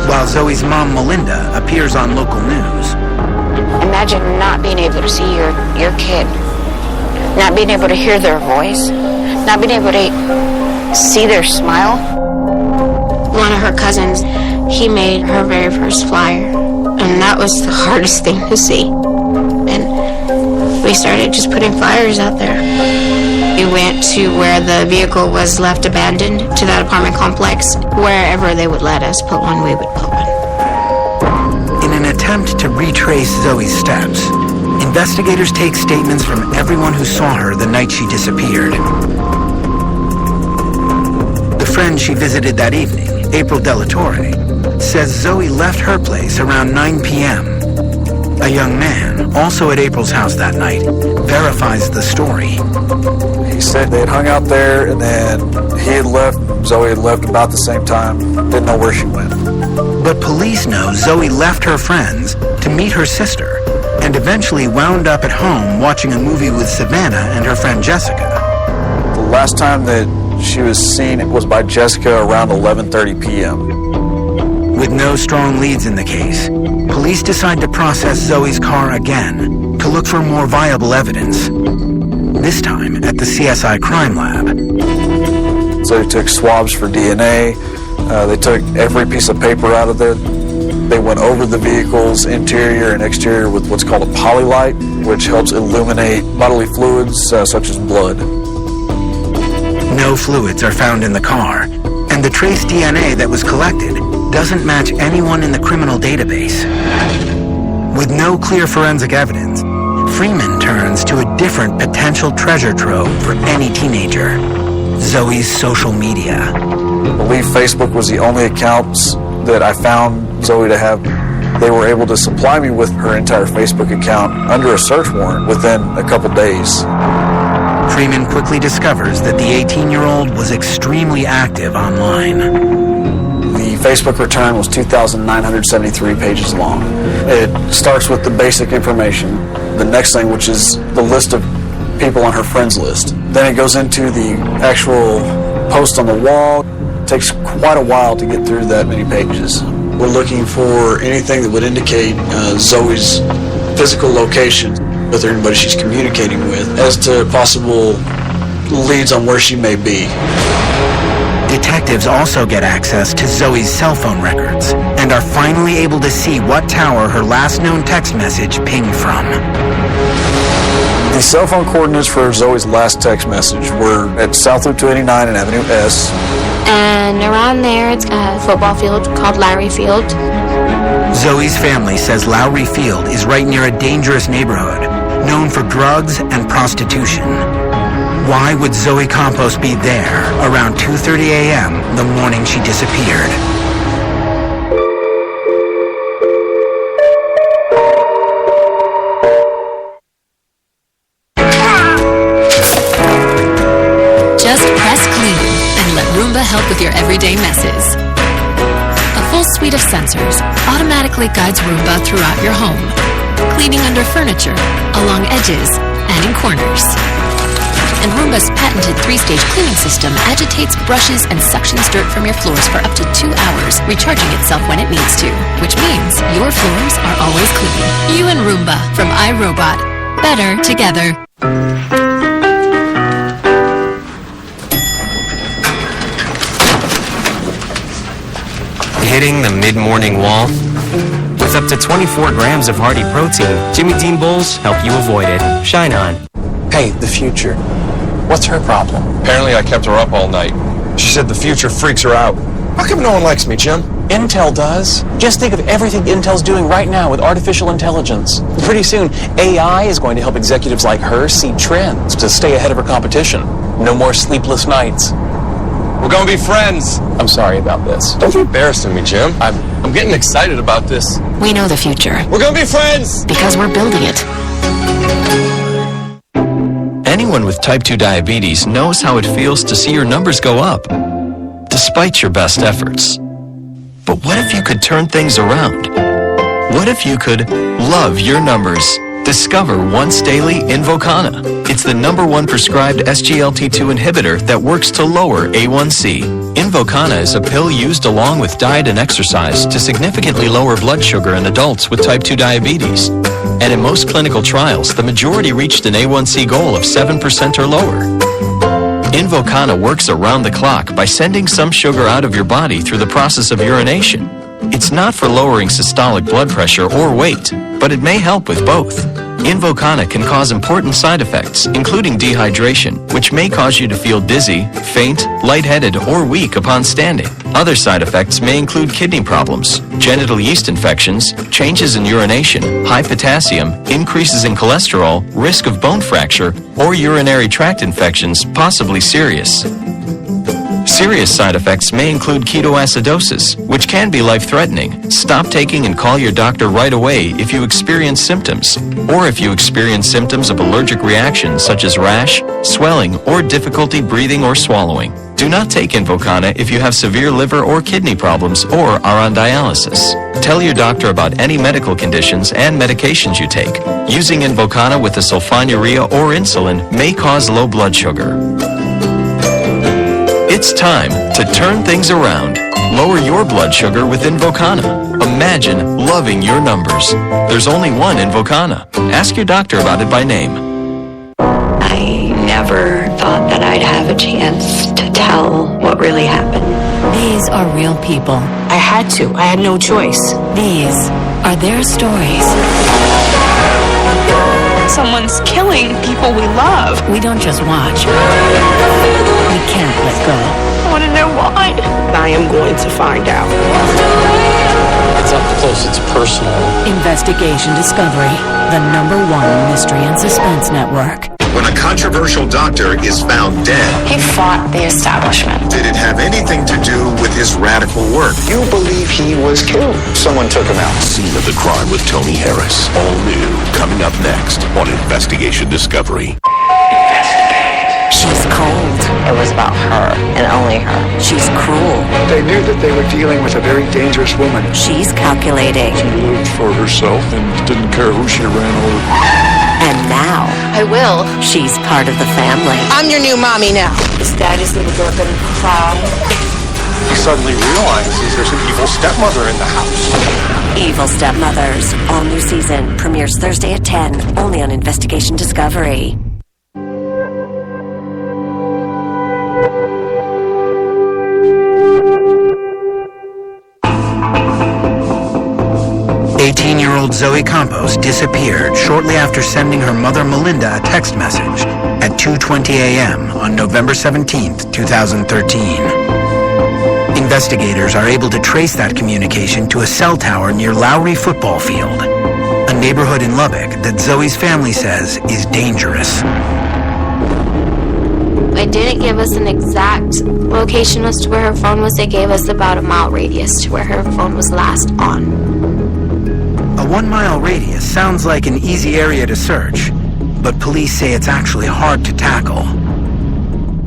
while Zoe's mom, Melinda, appears on local news. Imagine not being able to see your kid, not being able to hear their voice, not being able to see their smile. One of her cousins, he made her very first flyer, and that was the hardest thing to see. And we started just putting flyers out there. We went to where the vehicle was left abandoned, to that apartment complex. Wherever they would let us put one, we would put one. In an attempt to retrace Zoe's steps, investigators take statements from everyone who saw her the night she disappeared. The friend she visited that evening, April Delatorre, says Zoe left her place around 9 p.m. A young man, also at April's house that night, verifies the story. He said they had hung out there, and then he had left. Zoe had left about the same time. Didn't know where she went. But police know Zoe left her friends to meet her sister and eventually wound up at home watching a movie with Savannah and her friend Jessica. The last time that she was seen was by Jessica around 11:30 p.m. With no strong leads in the case, police decide to process Zoe's car again to look for more viable evidence, this time at the CSI Crime Lab. So they took swabs for DNA. They took every piece of paper out of there. They went over the vehicle's interior and exterior with what's called a polylight, which helps illuminate bodily fluids such as blood. No fluids are found in the car, and the trace DNA that was collected doesn't match anyone in the criminal database. With no clear forensic evidence, Freeman turns to a different potential treasure trove for any teenager: Zoe's social media. I believe Facebook was the only accounts that I found Zoe to have. They were able to supply me with her entire Facebook account under a search warrant within a couple days. Freeman quickly discovers that the 18-year-old was extremely active online. The Facebook return was 2,973 pages long. It starts with the basic information, the next thing, which is the list of people on her friends list. Then it goes into the actual post on the wall. It takes quite a while to get through that many pages. We're looking for anything that would indicate Zoe's physical location, with anybody she's communicating with, as to possible leads on where she may be. Detectives also get access to Zoe's cell phone records and are finally able to see what tower her last known text message pinged from. The cell phone coordinates for Zoe's last text message were at South Loop 289 and Avenue S. And around there, it's a football field called Lowry Field. Zoe's family says Lowry Field is right near a dangerous neighborhood known for drugs and prostitution. Why would Zoe Campos be there around 2:30 a.m. the morning she disappeared? Just press clean and let Roomba help with your everyday messes. A full suite of sensors automatically guides Roomba throughout your home, cleaning under furniture, along edges, and in corners. And Roomba's patented 3-stage cleaning system agitates, brushes, and suctions dirt from your floors for up to 2 hours, recharging itself when it needs to, which means your floors are always clean. You and Roomba from iRobot. Better together. Hitting the mid-morning wall? With up to 24 grams of hearty protein, Jimmy Dean Bowls help you avoid it. Shine on. Hey, the future. What's her problem? Apparently I kept her up all night. She said the future freaks her out. How come no one likes me, Jim? Intel does. Just think of everything Intel's doing right now with artificial intelligence. Pretty soon, AI is going to help executives like her see trends to stay ahead of her competition. No more sleepless nights. We're gonna be friends. I'm sorry about this. Don't be embarrassing me, Jim. I'm getting excited about this. We know the future. We're gonna be friends! Because we're building it. Anyone with type 2 diabetes knows how it feels to see your numbers go up, despite your best efforts. But what if you could turn things around? What if you could love your numbers? Discover once daily Invokana. It's the #1 prescribed SGLT2 inhibitor that works to lower A1C. Invokana is a pill used along with diet and exercise to significantly lower blood sugar in adults with type 2 diabetes. And in most clinical trials, the majority reached an A1C goal of 7% or lower. Invokana works around the clock by sending some sugar out of your body through the process of urination. It's not for lowering systolic blood pressure or weight, but it may help with both. Invokana can cause important side effects, including dehydration, which may cause you to feel dizzy, faint, lightheaded, or weak upon standing. Other side effects may include kidney problems, genital yeast infections, changes in urination, high potassium, increases in cholesterol, risk of bone fracture, or urinary tract infections, possibly serious. Serious side effects may include ketoacidosis, which can be life-threatening. Stop taking and call your doctor right away if you experience symptoms, or if you experience symptoms of allergic reactions such as rash, swelling, or difficulty breathing or swallowing. Do not take Invokana if you have severe liver or kidney problems or are on dialysis. Tell your doctor about any medical conditions and medications you take. Using Invokana with a sulfonylurea or insulin may cause low blood sugar. It's time to turn things around. Lower your blood sugar with Invokana. Imagine loving your numbers. There's only one Invokana. Ask your doctor about it by name. I never thought that I'd have a chance to tell what really happened. These are real people. I had to. I had no choice. These are their stories. Someone's killing people we love. We don't just watch. We can't let go. I want to know why. I am going to find out. It's up close, it's personal. Investigation Discovery, the #1 mystery and suspense network. When a controversial doctor is found dead, He fought the establishment. did it have anything to do with his radical work? You believe he was killed. Someone took him out. Scene of the Crime with Tony Harris. All new, coming up next on Investigation Discovery. She's cold. It was about her and only her. She's cruel. They knew that they were dealing with a very dangerous woman. She's calculating. She lived for herself and didn't care who she ran over. And now, I will. she's part of the family. I'm your new mommy now. His daddy's little girl gonna cry. He suddenly realizes there's an evil stepmother in the house. Evil Stepmothers. All new season. Premieres Thursday at 10. Only on Investigation Discovery. Eighteen-year-old Zoe Campos disappeared shortly after sending her mother Melinda a text message at 2:20 a.m. on November 17th, 2013. Investigators are able to trace that communication to a cell tower near Lowry Football Field, a neighborhood in Lubbock that Zoe's family says is dangerous. They didn't give us an exact location as to where her phone was. They gave us about a mile radius to where her phone was last on. A 1-mile radius sounds like an easy area to search, but police say it's actually hard to tackle.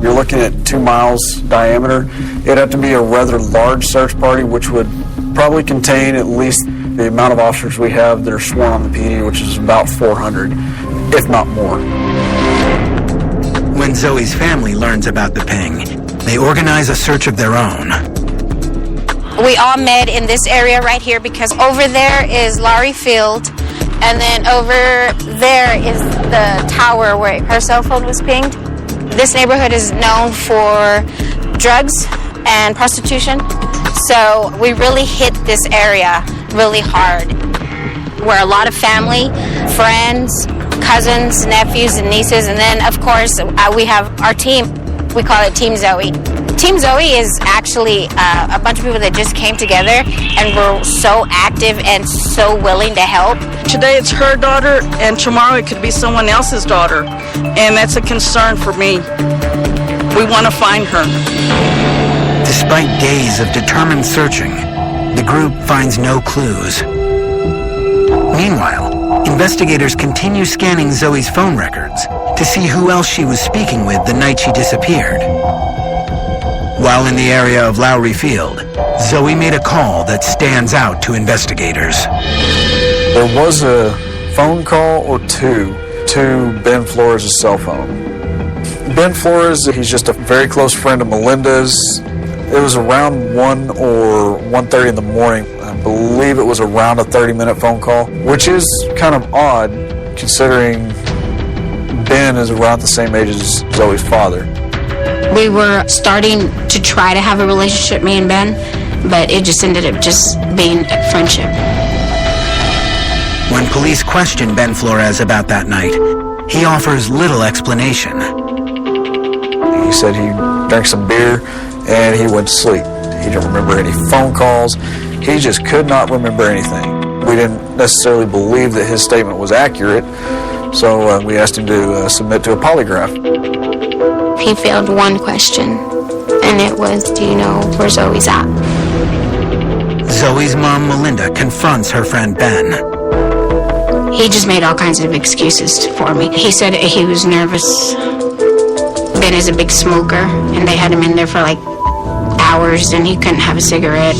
You're looking at 2 miles diameter. It'd have to be a rather large search party, which would probably contain at least the amount of officers we have that are sworn on the PD, which is about 400, if not more. When Zoe's family learns about the ping, they organize a search of their own. We all met in this area right here because over there is Lowry Field, and then over there is the tower where her cell phone was pinged. This neighborhood is known for drugs and prostitution, so we really hit this area really hard. We're a lot of family, friends, cousins, nephews, and nieces, and then, of course, we have our team. We call it Team Zoe. Team Zoe is actually a bunch of people that just came together and were so active and so willing to help. Today it's her daughter, and tomorrow it could be someone else's daughter, and that's a concern for me. We want to find her. Despite days of determined searching, the group finds no clues. Meanwhile, investigators continue scanning Zoe's phone records to see who else she was speaking with the night she disappeared. While in the area of Lowry Field, Zoe made a call that stands out to investigators. There was a phone call or two to Ben Flores' cell phone. Ben Flores, he's just a very close friend of Melinda's. It was around 1 or 1:30 in the morning. I believe it was around a 30-minute phone call, which is kind of odd considering Ben is around the same age as Zoe's father. We were starting to try to have a relationship, me and Ben, but it just ended up just being a friendship. When police question Ben Flores about that night, he offers little explanation. He said he drank some beer and he went to sleep. He didn't remember any phone calls. He just could not remember anything. We didn't necessarily believe that his statement was accurate, so we asked him to submit to a polygraph. He failed one question, and And it was, do you know where Zoe's at? Zoe's mom, Melinda, confronts her friend Ben. He just made all kinds of excuses for me. He said he was nervous. Ben is a big smoker, and they had him in there for like hours, and he couldn't have a cigarette.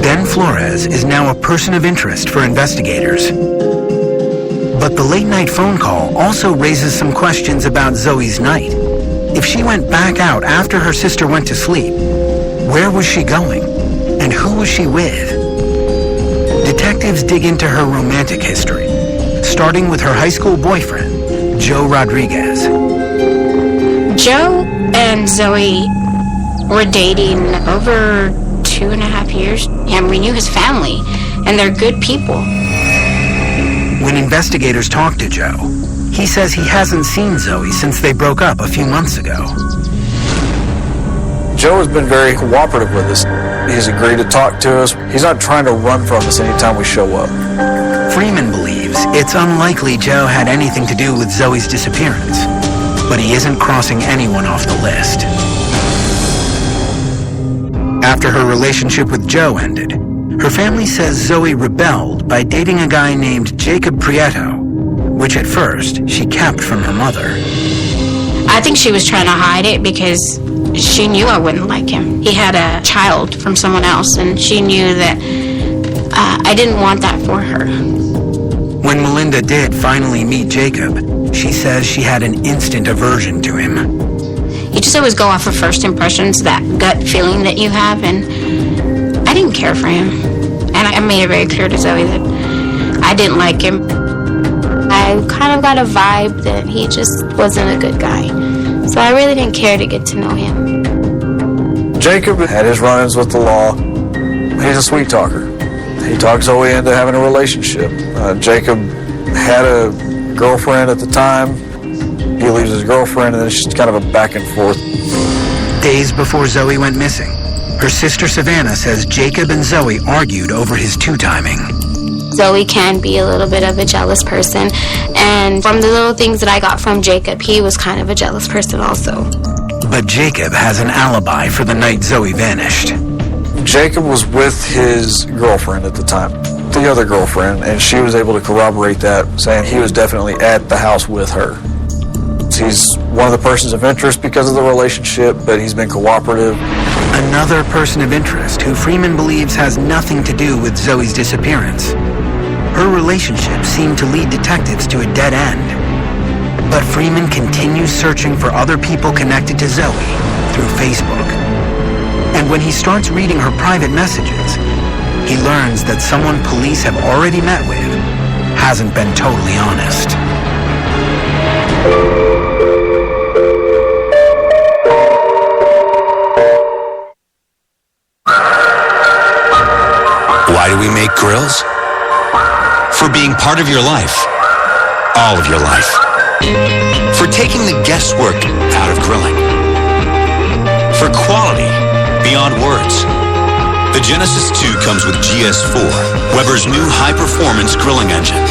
Ben Flores is now a person of interest for investigators. But the late-night phone call also raises some questions about Zoe's night. If she went back out after her sister went to sleep, where was she going? And who was she with? Detectives dig into her romantic history, starting with her high school boyfriend, Joe Rodriguez. Joe and Zoe were dating over 2.5 years, and we knew his family, and they're good people. When investigators talk to Joe, he says he hasn't seen Zoe since they broke up a few months ago. Joe has been very cooperative with us. He's agreed to talk to us. He's not trying to run from us anytime we show up. Freeman believes it's unlikely Joe had anything to do with Zoe's disappearance, but he isn't crossing anyone off the list. After her relationship with Joe ended, her family says Zoe rebelled by dating a guy named Jacob Prieto, which at first she kept from her mother. I think she was trying to hide it because she knew I wouldn't like him. He had a child from someone else, and she knew that I didn't want that for her. When Melinda did finally meet Jacob, she says she had an instant aversion to him. You just always go off of first impressions, that gut feeling that you have, and I didn't care for him. And I made it very clear to Zoe that I didn't like him. I kind of got a vibe that he just wasn't a good guy. So I really didn't care to get to know him. Jacob had his run-ins with the law. He's a sweet talker. He talked Zoe into having a relationship. Jacob had a girlfriend at the time. He leaves his girlfriend, and then it's just kind of a back and forth. Days before Zoe went missing, her sister Savannah says Jacob and Zoe argued over his two-timing. Zoe can be a little bit of a jealous person, and from the little things that I got from Jacob, he was kind of a jealous person also. But Jacob has an alibi for the night Zoe vanished. Jacob was with his girlfriend at the time, the other girlfriend, and she was able to corroborate that, saying he was definitely at the house with her. He's one of the persons of interest because of the relationship, but he's been cooperative. Another person of interest who Freeman believes has nothing to do with Zoe's disappearance. Her relationship seemed to lead detectives to a dead end. But Freeman continues searching for other people connected to Zoe through Facebook. And when he starts reading her private messages, he learns that someone police have already met with hasn't been totally honest. Why do we make grills? For being part of your life. All of your life. For taking the guesswork out of grilling. For quality beyond words. The Genesis 2 comes with GS4, Weber's new high-performance grilling engine.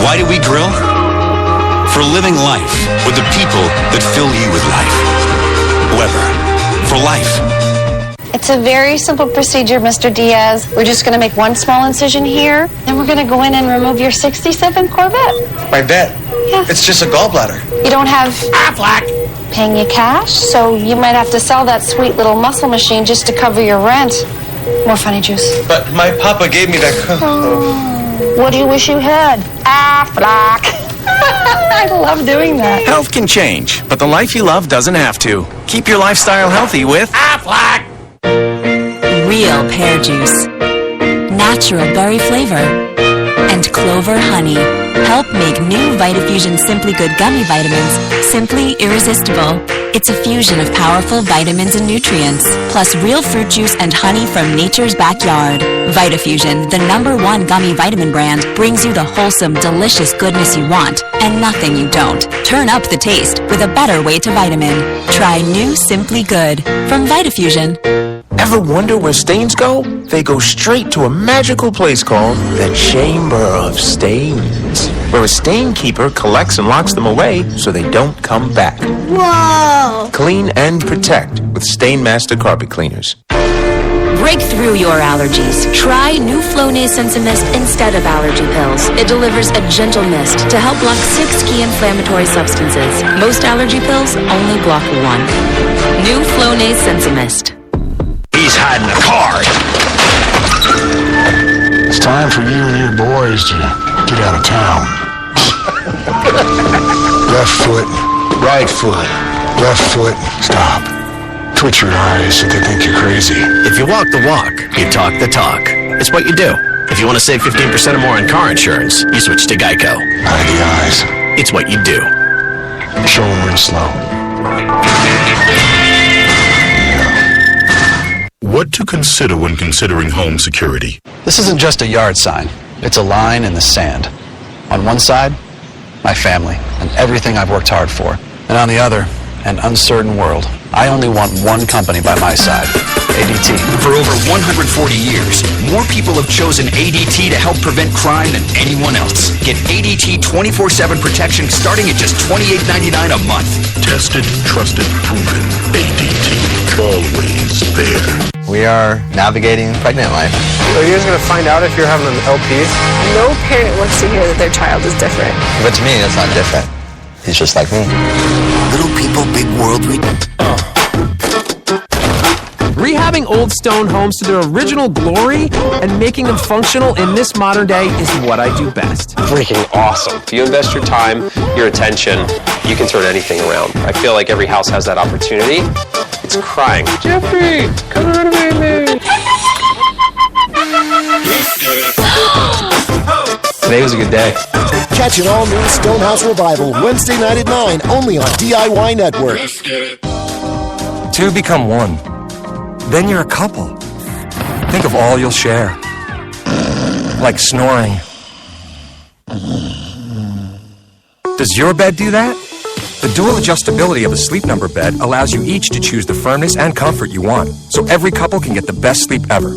Why do we grill? For living life with the people that fill you with life. Weber, for life. It's a very simple procedure, Mr. Diaz. We're just going to make one small incision here, then we're going to go in and remove your 67 Corvette. My bet. Yeah. It's just a gallbladder. You don't have paying you cash, so you might have to sell that sweet little muscle machine just to cover your rent. More funny juice. But my papa gave me that. What do you wish you had? Aflac. I love doing that. Health can change, but the life you love doesn't have to. Keep your lifestyle healthy with Aflac. Real pear juice, natural berry flavor, and clover honey help make new VitaFusion Simply Good gummy vitamins simply irresistible. It's a fusion of powerful vitamins and nutrients, plus real fruit juice and honey from nature's backyard. VitaFusion, the #1 gummy vitamin brand, brings you the wholesome, delicious goodness you want and nothing you don't. Turn up the taste with a better way to vitamin. Try new Simply Good from VitaFusion. Ever wonder where stains go? They go straight to a magical place called the Chamber of Stains. where a stain keeper collects and locks them away so they don't come back. Whoa! Clean and protect with Stainmaster carpet cleaners. Break through your allergies. Try new Flonase Sensimist instead of allergy pills. It delivers a gentle mist to help block 6 key inflammatory substances. Most allergy pills only block 1. New Flonase Sensimist. He's hiding a card. It's time for you and your boys to get out of town. Left foot, right foot, left foot, stop. Twitch your eyes so they think you're crazy. If you walk the walk, you talk the talk. It's what you do. If you want to save 15% or more on car insurance, you switch to Geico. Hide the eyes. It's what you do. Show them real slow. What to consider when considering home security? This isn't just a yard sign. It's a line in the sand. On one side, my family and everything I've worked hard for. And on the other, an uncertain world. I only want one company by my side, ADT. For over 140 years, more people have chosen ADT to help prevent crime than anyone else. Get ADT 24/7 protection starting at just $28.99 a month. Tested, trusted, proven. ADT. Always there. We are navigating pregnant life. Are you guys going to find out if you're having an LP? No parent wants to hear that their child is different. But to me, that's not different. He's just like me. Little people, big world. Rehabbing old stone homes to their original glory and making them functional in this modern day is what I do best. Freaking awesome. If you invest your time, your attention, you can turn anything around. I feel like every house has that opportunity. It's crying, Jeffrey, come renovate me. Today was a good day. Catch an all-new Stonehouse Revival Wednesday night at 9, only on DIY Network. Two become one. Then you're a couple. Think of all you'll share. Like snoring. Does your bed do that? The dual adjustability of a Sleep Number bed allows you each to choose the firmness and comfort you want, so every couple can get the best sleep ever.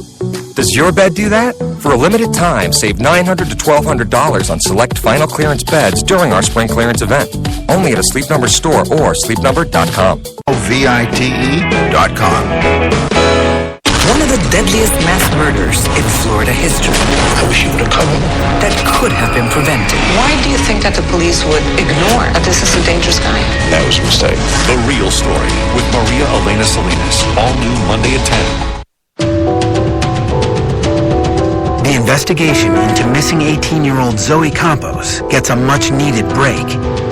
Does your bed do that? For a limited time, save $900 to $1,200 on select final clearance beds during our spring clearance event. Only at a Sleep Number store or sleepnumber.com. VITE.com. One of the deadliest mass murders in Florida history. I wish you would have come. That could have been prevented. Why do you think that the police would ignore that this is a dangerous guy? That was a mistake. The Real Story with Maria Elena Salinas. All new Monday at 10. The investigation into missing 18-year-old Zoe Campos gets a much-needed break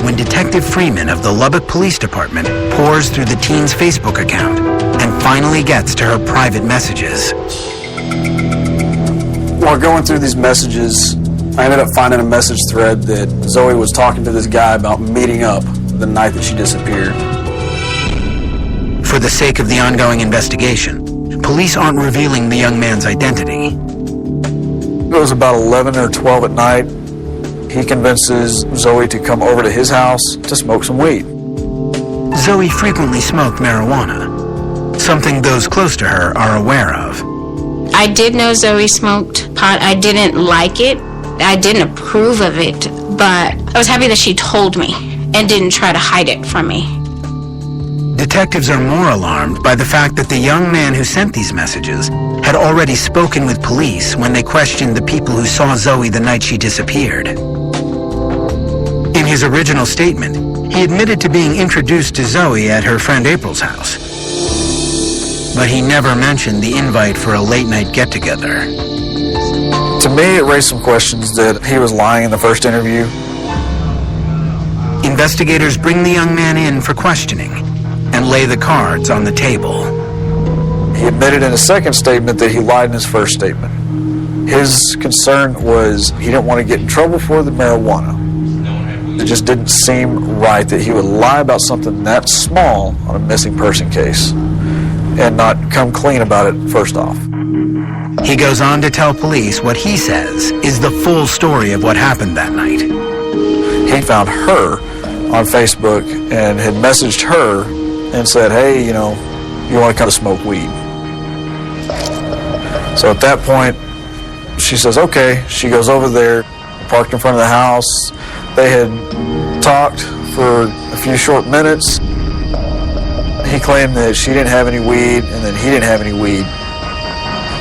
when Detective Freeman of the Lubbock Police Department pours through the teen's Facebook account and finally gets to her private messages. While going through these messages, I ended up finding a message thread that Zoe was talking to this guy about meeting up the night that she disappeared. For the sake of the ongoing investigation, police aren't revealing the young man's identity. It was about 11 or 12 at night. He convinces Zoe to come over to his house to smoke some weed. Zoe frequently smoked marijuana, something those close to her are aware of. I did know Zoe smoked pot. I didn't like it. I didn't approve of it, but I was happy that she told me and didn't try to hide it from me. Detectives are more alarmed by the fact that the young man who sent these messages had already spoken with police when they questioned the people who saw Zoe the night she disappeared. In his original statement, he admitted to being introduced to Zoe at her friend April's house. But he never mentioned the invite for a late-night get-together. To me, it raised some questions that he was lying in the first interview. Investigators bring the young man in for questioning and lay the cards on the table. He admitted in his second statement that he lied in his first statement. His concern was he didn't want to get in trouble for the marijuana. It just didn't seem right that he would lie about something that small on a missing person case and not come clean about it first off. He goes on to tell police what he says is the full story of what happened that night. He found her on Facebook and had messaged her and said, hey, you want to come to smoke weed. So at that point, she says, okay. She goes over there. parked in front of the house. They had talked for a few short minutes. He claimed that she didn't have any weed and that he didn't have any weed.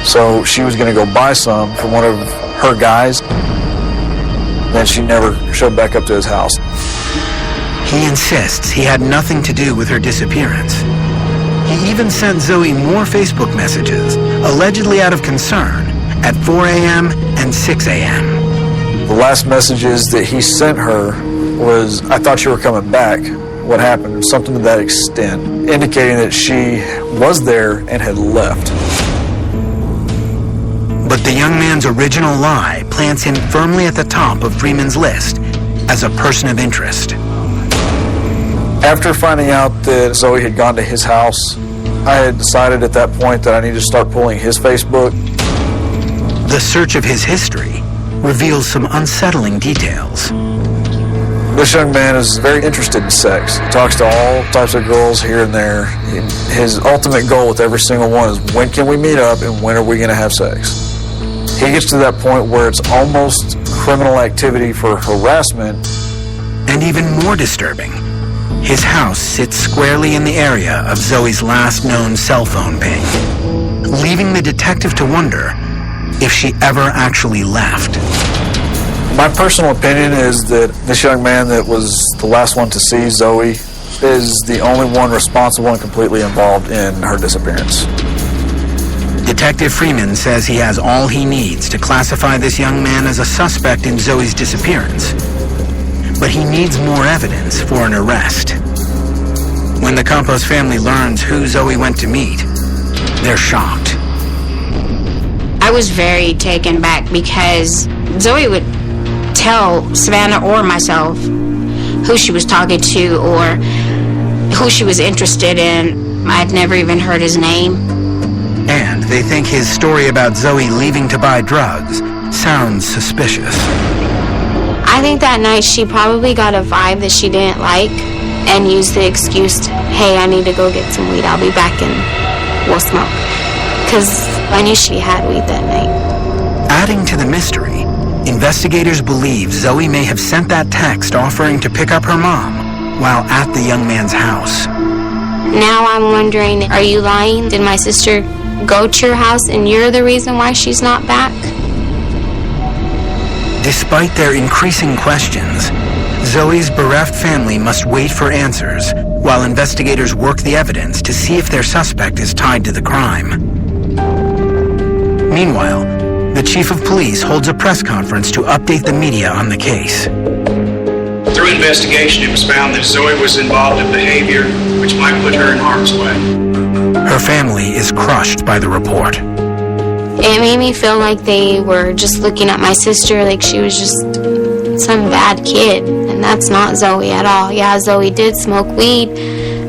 So she was going to go buy some from one of her guys. Then she never showed back up to his house. He insists he had nothing to do with her disappearance. He even sent Zoe more Facebook messages, allegedly out of concern, at 4 a.m. and 6 a.m. The last messages that he sent her was, "I thought you were coming back. What happened?" Something to that extent, indicating that she was there and had left. But the young man's original lie plants him firmly at the top of Freeman's list as a person of interest. After finding out that Zoe had gone to his house, I had decided at that point that I needed to start pulling his Facebook. The search of his history reveals some unsettling details. This young man is very interested in sex. He talks to all types of girls here and there. His ultimate goal with every single one is, when can we meet up and when are we going to have sex? He gets to that point where it's almost criminal activity for harassment. And even more disturbing, his house sits squarely in the area of Zoe's last known cell phone ping, leaving the detective to wonder if she ever actually left. My personal opinion is that this young man that was the last one to see Zoe is the only one responsible and completely involved in her disappearance. Detective Freeman says he has all he needs to classify this young man as a suspect in Zoe's disappearance. But he needs more evidence for an arrest. When the Campos family learns who Zoe went to meet, they're shocked. I was very taken back because Zoe would tell Savannah or myself who she was talking to or who she was interested in. I'd never even heard his name. And they think his story about Zoe leaving to buy drugs sounds suspicious. I think that night she probably got a vibe that she didn't like and used the excuse to, "Hey, I need to go get some weed. I'll be back and we'll smoke." Because I knew she had weed that night. Adding to the mystery, investigators believe Zoe may have sent that text offering to pick up her mom while at the young man's house. Now I'm wondering, are you lying? Did my sister go to your house and you're the reason why she's not back? Despite their increasing questions, Zoe's bereft family must wait for answers while investigators work the evidence to see if their suspect is tied to the crime. Meanwhile, the chief of police holds a press conference to update the media on the case. Through investigation, it was found that Zoe was involved in behavior which might put her in harm's way. Her family is crushed by the report. It made me feel like they were just looking at my sister like she was just some bad kid, and that's not Zoe at all. Yeah, Zoe did smoke weed,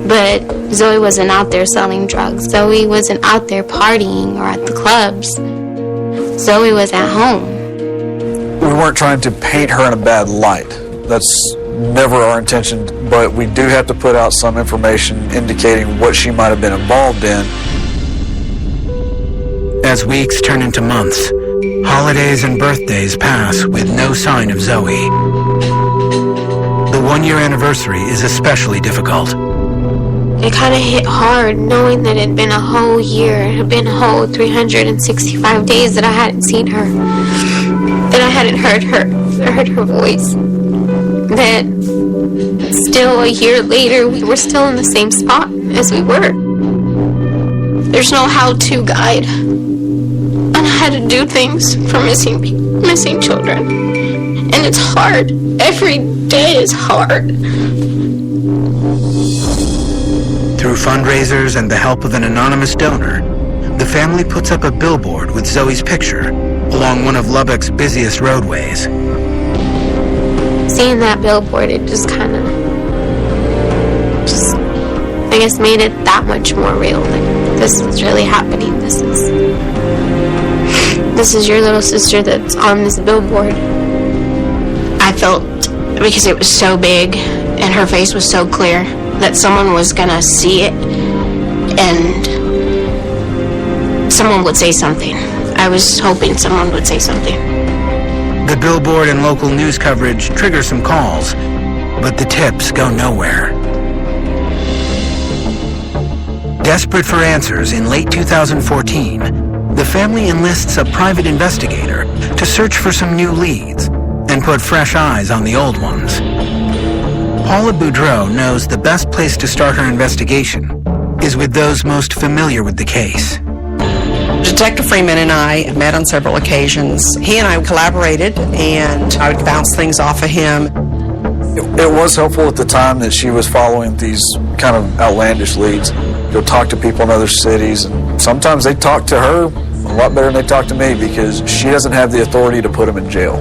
but Zoe wasn't out there selling drugs. Zoe wasn't out there partying or at the clubs. Zoe was at home. We weren't trying to paint her in a bad light. That's never our intention, but we do have to put out some information indicating what she might have been involved in. As weeks turn into months, holidays and birthdays pass with no sign of Zoe. The one-year anniversary is especially difficult. It kind of hit hard knowing that it had been a whole year. It had been a whole 365 days that I hadn't seen her, that I hadn't heard her voice. That still a year later, we were still in the same spot as we were. There's no how-to guide on how to do things for missing children. And it's hard. Every day is hard. Through fundraisers and the help of an anonymous donor, the family puts up a billboard with Zoe's picture along one of Lubbock's busiest roadways. Seeing that billboard, it just kind of, I guess, made it that much more real. Like, this is really happening. This is your little sister that's on this billboard. I felt, because it was so big and her face was so clear, that someone was gonna see it and someone would say something. I was hoping someone would say something. The The billboard and local news coverage trigger some calls, but the tips go nowhere. Desperate for answers in late 2014, the family enlists a private investigator to search for some new leads and put fresh eyes on the old ones. Paula Boudreau knows the best place to start her investigation is with those most familiar with the case. Detective Freeman and I met on several occasions. He and I collaborated, and I would bounce things off of him. It was helpful at the time that she was following these kind of outlandish leads. You'll talk to people in other cities, and sometimes they talk to her a lot better than they talk to me because she doesn't have the authority to put them in jail.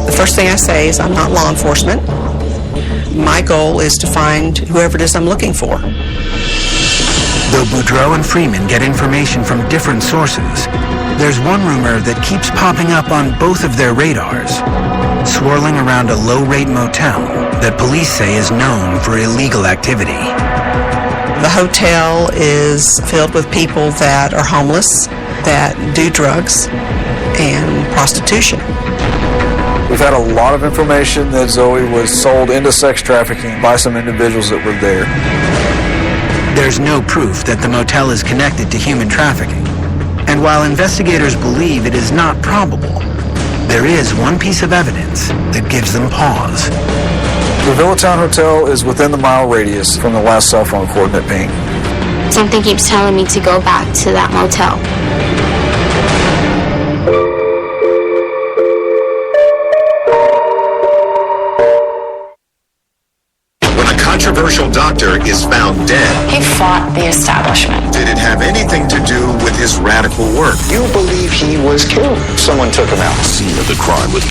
The first thing I say is I'm not law enforcement. My goal is to find whoever it is I'm looking for. Though Boudreau and Freeman get information from different sources, there's one rumor that keeps popping up on both of their radars, swirling around a low-rate motel that police say is known for illegal activity. The hotel is filled with people that are homeless, that do drugs, and prostitution. We've had a lot of information that Zoe was sold into sex trafficking by some individuals that were there. There's no proof that the motel is connected to human trafficking. And while investigators believe it is not probable, there is one piece of evidence that gives them pause. The Villatown Hotel is within the mile radius from the last cell phone coordinate ping. Something keeps telling me to go back to that motel. Controversial doctor is found dead. He fought the establishment. Did it have anything to do with his radical work? You believe he was killed. Someone took him out. Scene of the crime with